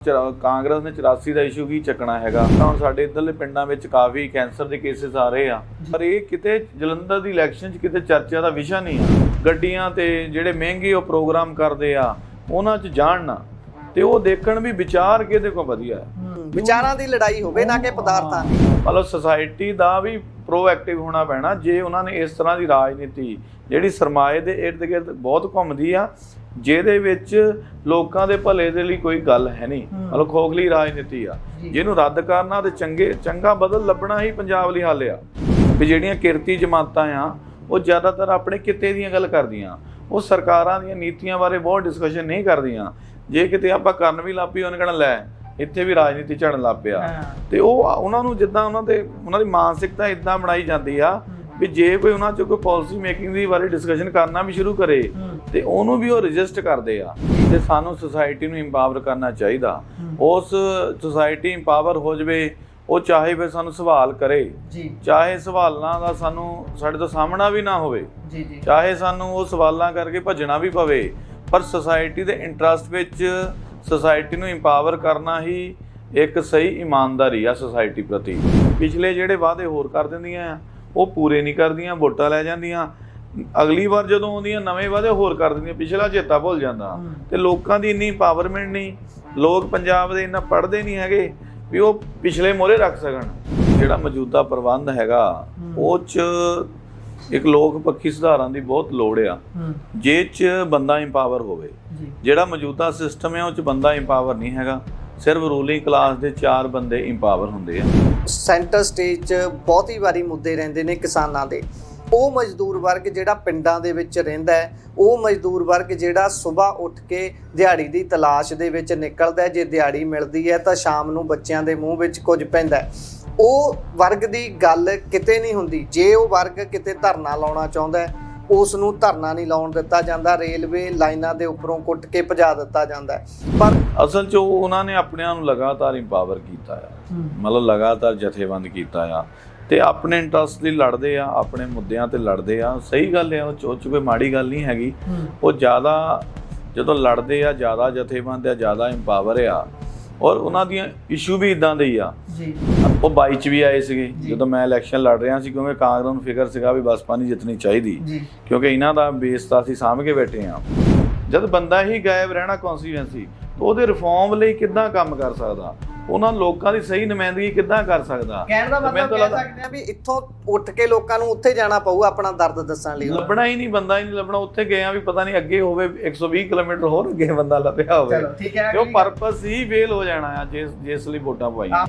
ਕਾਂਗਰਸ ਨੇ 84 ਦਾ ਇਸ਼ੂ ਕੀ ਚੱਕਣਾ ਹੈਗਾ। ਹੁਣ ਸਾਡੇ ਇੱਧਰਲੇ ਪਿੰਡਾਂ ਵਿੱਚ ਕਾਫੀ ਕੈਂਸਰ ਦੇ ਕੇਸਿਸ ਆ ਰਹੇ ਆ, ਪਰ ਇਹ ਕਿਤੇ ਜਲੰਧਰ ਦੀ ਇਲੈਕਸ਼ਨ 'ਚ ਕਿਤੇ ਚਰਚਾ ਦਾ ਵਿਸ਼ਾ ਨਹੀਂ ਆ। ਗੱਡੀਆਂ ਤੇ ਜਿਹੜੇ ਮਹਿੰਗੇ ਉਹ ਪ੍ਰੋਗਰਾਮ ਕਰਦੇ ਆ ਉਹਨਾਂ 'ਚ ਜਾਣ ਨਾ ਤੇ ਉਹ ਦੇਖਣ ਵੀ ਵਿਚਾਰ ਕਿਹਦੇ ਕੋਲ ਵਧੀਆ ਹੈ। ਵਿਚਾਰਾਂ ਦੀ ਲੜਾਈ ਹੋਵੇ ਨਾ ਕਿ ਪਦਾਰਥਾਂ ਦੀ। ਮਤਲਬ ਸੋਸਾਇਟੀ ਦਾ ਵੀ ਪ੍ਰੋਐਕਟਿਵ ਹੋਣਾ ਪੈਣਾ। ਜੇ ਉਹਨਾਂ ਨੇ ਇਸ ਤਰ੍ਹਾਂ ਦੀ ਰਾਜਨੀਤੀ ਜਿਹੜੀ ਸਰਮਾਏ ਦੇ ਇਰਦ ਗਿਰਦ ਬਹੁਤ ਘੁੰਮਦੀ ਆ, ਜਿਹਦੇ ਵਿੱਚ ਲੋਕਾਂ ਦੇ ਭਲੇ ਦੇ ਲਈ ਕੋਈ ਗੱਲ ਹੈ ਨਹੀਂ, ਮਤਲਬ ਖੋਖਲੀ ਰਾਜਨੀਤੀ ਆ, ਜਿਹਨੂੰ ਰੱਦ ਕਰਨਾ ਤੇ ਚੰਗਾ ਬਦਲ ਲੱਭਣਾ ਹੀ ਪੰਜਾਬ ਲਈ ਹੱਲ ਆ। ਵੀ ਜਿਹੜੀਆਂ ਕਿਰਤੀ ਜਮਾਤਾਂ ਆ ਉਹ ਜ਼ਿਆਦਾਤਰ ਆਪਣੇ ਕਿੱਤੇ ਦੀਆਂ ਗੱਲ ਕਰਦੀਆਂ, ਉਹ ਸਰਕਾਰਾਂ ਦੀਆਂ ਨੀਤੀਆਂ ਬਾਰੇ ਬਹੁਤ ਡਿਸਕਸ਼ਨ ਨਹੀਂ ਕਰਦੀਆਂ। ਜੇ ਕਿਤੇ ਆਪਾਂ ਕਰਨ ਵੀ ਲੱਗ ਪਈ ਉਹਨੇ ਕਹਿਣਾ ਲੈ ਇੱਥੇ ਵੀ ਰਾਜਨੀਤੀ ਝੜਨ ਲੱਗ ਪਿਆ, ਤੇ ਉਹ ਉਹਨਾਂ ਨੂੰ ਜਿੱਦਾਂ ਉਹਨਾਂ ਦੀ ਮਾਨਸਿਕਤਾ ਇਦਾਂ ਬਣਾਈ ਜਾਂਦੀ ਆ ਵੀ ਜੇ ਕੋਈ ਉਹਨਾਂ 'ਚ ਕੋਈ ਪਾਲਿਸੀ ਮੇਕਿੰਗ ਦੀ ਬਾਰੇ ਡਿਸਕਸ਼ਨ ਕਰਨਾ ਵੀ ਸ਼ੁਰੂ ਕਰੇ ਤੇ ਉਹਨੂੰ ਵੀ ਉਹ ਰਜਿਸਟ ਕਰਦੇ ਆ। ਤੇ ਸਾਨੂੰ ਸੁਸਾਇਟੀ ਨੂੰ ਇੰਪਾਵਰ ਕਰਨਾ ਚਾਹੀਦਾ। ਉਸ ਸੁਸਾਇਟੀ ਇੰਪਾਵਰ ਹੋ ਜਾਵੇ, ਉਹ ਚਾਹੇ ਫਿਰ ਸਾਨੂੰ ਸਵਾਲ ਕਰੇ, ਚਾਹੇ ਸਵਾਲਾਂ ਦਾ ਸਾਡੇ ਤੋਂ ਸਾਹਮਣਾ ਵੀ ਨਾ ਹੋਵੇ, ਚਾਹੇ ਸਾਨੂੰ ਉਹ ਸਵਾਲਾਂ ਕਰਕੇ ਭੱਜਣਾ ਵੀ ਪਵੇ, ਪਰ ਸੁਸਾਇਟੀ ਦੇ ਇੰਟਰਸਟ ਵਿੱਚ ਸੁਸਾਇਟੀ ਨੂੰ ਇੰਪਾਵਰ ਕਰਨਾ ਹੀ ਇੱਕ ਸਹੀ ਇਮਾਨਦਾਰੀ ਆ ਸੁਸਾਇਟੀ ਪ੍ਰਤੀ। ਪਿਛਲੇ ਜਿਹੜੇ ਵਾਅਦੇ ਹੋਰ ਕਰ ਦਿੰਦੀਆਂ ਆ ਉਹ ਪੂਰੇ ਨਹੀਂ ਕਰਦੀਆਂ, ਵੋਟਾਂ ਲੈ ਜਾਂਦੀਆਂ, ਅਗਲੀ ਵਾਰ ਜਦੋਂ ਆਉਂਦੀਆਂ ਨਵੇਂ ਵਾਅਦੇ ਹੋਰ ਕਰ ਦਿੰਦੀਆਂ, ਪਿਛਲਾ ਚੇਤਾ ਭੁੱਲ ਜਾਂਦਾ। ਤੇ ਲੋਕਾਂ ਦੀ ਇੰਨੀ ਪਾਵਰਮੈਂਟ ਨਹੀਂ, ਲੋਕ ਪੰਜਾਬ ਦੇ ਇੰਨਾ ਪੜ੍ਹਦੇ ਨਹੀਂ ਹੈਗੇ ਵੀ ਉਹ ਪਿਛਲੇ ਮੋਹਰੇ ਰੱਖ ਸਕਣ। ਜਿਹੜਾ ਮੌਜੂਦਾ ਪ੍ਰਬੰਧ ਹੈਗਾ ਉਹ 'ਚ ਇੱਕ ਲੋਕ ਪੱਖੀ ਸੁਧਾਰਾਂ ਦੀ ਬਹੁਤ ਲੋੜ ਆ, ਜਿਹ 'ਚ ਬੰਦਾ ਇੰਪਾਵਰ ਹੋਵੇ। ਜਿਹੜਾ ਮੌਜੂਦਾ ਸਿਸਟਮ ਹੈ ਉਹ 'ਚ ਬੰਦਾ ਇੰਪਾਵਰ ਨਹੀਂ ਹੈਗਾ, ਸਿਰਫ ਰੂਲਿੰਗ ਕਲਾਸ ਦੇ 4 ਬੰਦੇ ਇੰਪਾਵਰ ਹੁੰਦੇ ਆ। ਸੈਂਟਰ ਸਟੇਜ 'ਚ ਬਹੁਤੀ ਵਾਰੀ ਮੁੱਦੇ ਰਹਿੰਦੇ ਨੇ ਕਿਸਾਨਾਂ ਦੇ। ਉਹ ਮਜ਼ਦੂਰ ਵਰਗ ਜਿਹੜਾ ਪਿੰਡਾਂ ਦੇ ਵਿੱਚ ਰਹਿੰਦਾ ਹੈ, ਉਹ ਮਜ਼ਦੂਰ ਵਰਗ ਜਿਹੜਾ ਸਵੇਰ ਉੱਠ ਕੇ ਦਿਹਾੜੀ ਦੀ ਤਲਾਸ਼ ਦੇ ਵਿੱਚ ਨਿਕਲਦਾ, ਜੇ ਦਿਹਾੜੀ ਮਿਲਦੀ ਹੈ ਤਾਂ ਸ਼ਾਮ ਨੂੰ ਬੱਚਿਆਂ ਦੇ ਮੂੰਹ ਵਿੱਚ ਕੁਝ ਪੈਂਦਾ, ਉਹ ਵਰਗ ਦੀ ਗੱਲ ਕਿਤੇ ਨਹੀਂ ਹੁੰਦੀ। ਜੇ ਉਹ ਵਰਗ ਕਿਤੇ ਧਰਨਾ ਲਾਉਣਾ ਚਾਹੁੰਦਾ ਉਸ ਨੂੰ ਧਰਨਾ ਨਹੀਂ ਲਾਉਣ ਦਿੱਤਾ ਜਾਂਦਾ, ਰੇਲਵੇ ਲਾਈਨਾਂ ਦੇ ਉੱਪਰੋਂ ਕੁੱਟ ਕੇ ਭਜਾ ਦਿੱਤਾ ਜਾਂਦਾ। ਪਰ ਅਸਲ 'ਚ ਉਹਨਾਂ ਨੇ ਆਪਣਿਆਂ ਨੂੰ ਲਗਾਤਾਰ ਇੰਪਾਵਰ ਕੀਤਾ ਆ, ਮਤਲਬ ਲਗਾਤਾਰ ਜਥੇਬੰਦ ਕੀਤਾ ਆ ਤੇ ਆਪਣੇ ਇੰਟਰਸਟ ਲਈ ਲੜਦੇ ਆ, ਆਪਣੇ ਮੁੱਦਿਆਂ ਤੇ ਲੜਦੇ ਆ। ਸਹੀ ਗੱਲ ਆ, ਉਹ 'ਚ ਕੋਈ ਮਾੜੀ ਗੱਲ ਨਹੀਂ ਹੈਗੀ। ਉਹ ਜ਼ਿਆਦਾ ਜਦੋਂ ਲੜਦੇ ਆ, ਜ਼ਿਆਦਾ ਜਥੇਬੰਦ ਆ, ਜ਼ਿਆਦਾ ਇੰਪਾਵਰ ਆ, ਔਰ ਉਹਨਾਂ ਦੀਆਂ ਇਸ਼ੂ ਵੀ ਇਦਾਂ ਦੇ ਹੀ ਆ। ਉਹ 22 'ਚ ਵੀ ਆਏ ਸੀਗੇ ਜਦੋਂ ਮੈਂ ਇਲੈਕਸ਼ਨ ਲੜ ਰਿਹਾ ਸੀ, ਕਿਉਂਕਿ ਕਾਂਗਰਸ ਨੂੰ ਫਿਕਰ ਸੀਗਾ ਵੀ ਬਸਪਾ ਨਹੀਂ ਜਿੱਤਣੀ ਚਾਹੀਦੀ, ਕਿਉਂਕਿ ਇਹਨਾਂ ਦਾ ਬੇਸ ਤਾਂ ਅਸੀਂ ਸਾਂਭ ਕੇ ਬੈਠੇ ਆ। ਜਦ ਬੰਦਾ ਹੀ ਗਾਇਬ ਰਹਿਣਾ ਕੌਂਸਟੀਟੂਐਂਸੀ, ਤਾਂ ਉਹਦੇ ਰਿਫਾਰਮ ਲਈ ਕਿੱਦਾਂ ਕੰਮ ਕਰ ਸਕਦਾ, ਉਹਨਾਂ ਲੋਕਾਂ ਦੀ ਸਹੀ ਨੁਮਾਇੰਦਗੀ ਕਿੱਦਾਂ ਕਰ ਸਕਦਾ। ਕਹਿਣ ਦਾ ਮਤਲਬ ਕਹਿ ਸਕਦੇ ਆ ਵੀ ਇੱਥੋਂ ਉੱਠ ਕੇ ਲੋਕਾਂ ਨੂੰ ਉੱਥੇ ਜਾਣਾ ਪਊ ਆਪਣਾ ਦਰਦ ਦੱਸਣ ਲਈ। ਲੱਭਣਾ ਹੀ ਨਹੀਂ, ਬੰਦਾ ਹੀ ਨਹੀਂ ਲੱਭਣਾ। ਉੱਥੇ ਗਏ ਆ ਵੀ ਪਤਾ ਨਹੀਂ ਅੱਗੇ ਹੋਵੇ 120 ਕਿਲੋਮੀਟਰ ਹੋਰ ਅੱਗੇ ਬੰਦਾ ਲੱਭਿਆ ਹੋਵੇ, ਤੇ ਉਹ ਪਰਪਸ ਹੀ ਫੇਲ ਹੋ ਜਾਣਾ ਆ ਜਿਸ ਲਈ ਵੋਟਾਂ ਪਵਾਈਆਂ।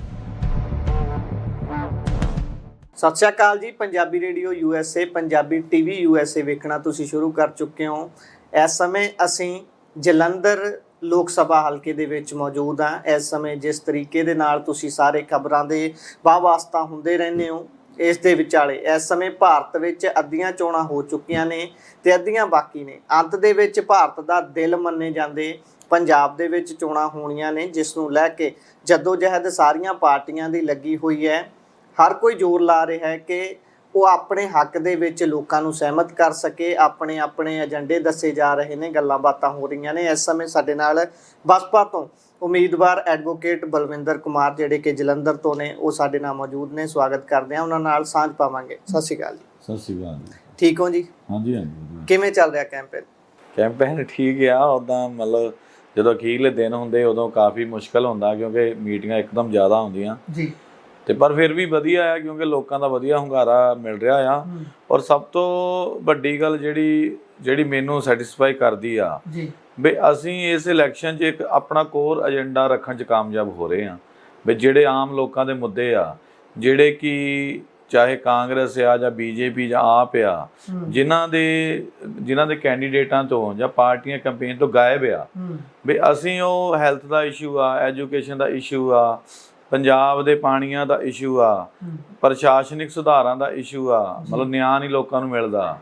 ਸਤਿ ਸ਼੍ਰੀ ਅਕਾਲ ਜੀ। Punjabi radio USA, Punjabi TV USA ਵੇਖਣਾ ਤੁਸੀਂ ਸ਼ੁਰੂ ਕਰ ਚੁੱਕੇ ਹੋ। ਇਸ ਸਮੇਂ ਅਸੀਂ ਜਲੰਧਰ ਲੋਕ ਸਭਾ ਹਲਕੇ ਦੇ ਵਿੱਚ ਮੌਜੂਦ ਹਾਂ। ਇਸ ਸਮੇਂ ਜਿਸ ਤਰੀਕੇ ਦੇ ਨਾਲ ਤੁਸੀਂ ਸਾਰੇ ਖਬਰਾਂ ਦੇ ਵਾਸਤਾ ਹੁੰਦੇ ਰਹਿੰਦੇ ਹੋ, ਇਸ ਦੇ ਵਿਚਾਲੇ ਇਸ ਸਮੇਂ ਭਾਰਤ ਵਿੱਚ ਅੱਧੀਆਂ ਚੋਣਾਂ ਹੋ ਚੁੱਕੀਆਂ ਨੇ ਤੇ ਅੱਧੀਆਂ ਬਾਕੀ ਨੇ। ਅੰਤ ਦੇ ਵਿੱਚ ਭਾਰਤ ਦਾ ਦਿਲ ਮੰਨੇ ਜਾਂਦੇ ਪੰਜਾਬ ਦੇ ਵਿੱਚ ਚੋਣਾਂ ਹੋਣੀਆਂ ਨੇ, ਜਿਸ ਨੂੰ ਲੈ ਕੇ ਜੱਦੋ-ਜਹਿਦ ਸਾਰੀਆਂ ਪਾਰਟੀਆਂ ਦੀ ਲੱਗੀ ਹੋਈ ਹੈ। ਹਰ ਕੋਈ ਜ਼ੋਰ ਲਾ ਰਿਹਾ ਹੈ ਕਿ ਉਹ ਆਪਣੇ ਹੱਕ ਦੇ ਵਿੱਚ ਲੋਕਾਂ ਨੂੰ ਸਹਿਮਤ ਕਰ ਸਕੇ। ਆਪਣੇ ਏਜੰਡੇ ਦੱਸੇ ਜਾ ਰਹੇ ਨੇ, ਗੱਲਾਂ ਬਾਤਾਂ ਹੋ ਰਹੀਆਂ ਨੇ। ਇਸ ਸਮੇਂ ਸਾਡੇ ਨਾਲ ਬਸਪਾ ਤੋਂ ਉਮੀਦਵਾਰ ਐਡਵੋਕੇਟ ਬਲਵਿੰਦਰ ਕੁਮਾਰ ਜਿਹੜੇ ਕਿ ਜਲੰਧਰ ਤੋਂ ਨੇ, ਉਹ ਸਾਡੇ ਨਾਲ ਮੌਜੂਦ ਨੇ। ਸਵਾਗਤ ਕਰਦੇ ਹਾਂ, ਉਹਨਾਂ ਨਾਲ ਸਾਂਝ ਪਾਵਾਂਗੇ। ਸਤਿ ਸ਼੍ਰੀ ਅਕਾਲ ਜੀ। ਸਤਿ ਸ਼੍ਰੀ ਅਕਾਲ। ਠੀਕ ਹੋ ਜੀ? ਹਾਂਜੀ ਹਾਂਜੀ। ਕਿਵੇਂ ਚੱਲ ਰਿਹਾ ਕੈਂਪੇਨ? ਠੀਕ ਆ। ਉੱਦਾਂ ਮਤਲਬ ਜਦੋਂ ਅਖੀਰਲੇ ਦਿਨ ਹੁੰਦੇ ਉਦੋਂ ਕਾਫੀ ਮੁਸ਼ਕਲ ਹੁੰਦਾ, ਕਿਉਂਕਿ ਮੀਟਿੰਗਾਂ ਇੱਕਦਮ ਜ਼ਿਆਦਾ ਹੁੰਦੀਆਂ ਜੀ, ਤੇ ਪਰ ਫਿਰ ਵੀ ਵਧੀਆ ਆ ਕਿਉਂਕਿ ਲੋਕਾਂ ਦਾ ਵਧੀਆ ਹੁੰਗਾਰਾ ਮਿਲ ਰਿਹਾ ਆ। ਔਰ ਸਭ ਤੋਂ ਵੱਡੀ ਗੱਲ ਜਿਹੜੀ ਮੈਨੂੰ ਸੈਟੀਸਫਾਈ ਕਰਦੀ ਆ ਵੀ ਅਸੀਂ ਇਸ ਇਲੈਕਸ਼ਨ 'ਚ ਇੱਕ ਆਪਣਾ ਕੋਰ ਏਜੰਡਾ ਰੱਖਣ 'ਚ ਕਾਮਯਾਬ ਹੋ ਰਹੇ ਹਾਂ। ਵੀ ਜਿਹੜੇ ਆਮ ਲੋਕਾਂ ਦੇ ਮੁੱਦੇ ਆ, ਜਿਹੜੇ ਕਿ ਚਾਹੇ ਕਾਂਗਰਸ ਆ ਜਾਂ BJP ਜਾਂ ਆਪ ਆ, ਜਿਨ੍ਹਾਂ ਦੇ ਕੈਂਡੀਡੇਟਾਂ ਤੋਂ ਜਾਂ ਪਾਰਟੀਆਂ ਕੈਂਪੇਨ ਤੋਂ ਗਾਇਬ ਆ, ਵੀ ਅਸੀਂ ਉਹ ਹੈਲਥ ਦਾ ਇਸ਼ੂ ਆ, ਐਜੂਕੇਸ਼ਨ ਦਾ ਇਸ਼ੂ ਆ, ਪੰਜਾਬ ਦੇ ਪਾਣੀਆਂ ਦਾ ਇਸ਼ੂ ਆ, ਪ੍ਰਸ਼ਾਸਨਿਕ ਸੁਧਾਰਾਂ ਦਾ ਇਸ਼ੂ ਆ, ਮਤਲਬ ਨਿਆਂ ਨਹੀਂ ਲੋਕਾਂ ਨੂੰ ਮਿਲਦਾ,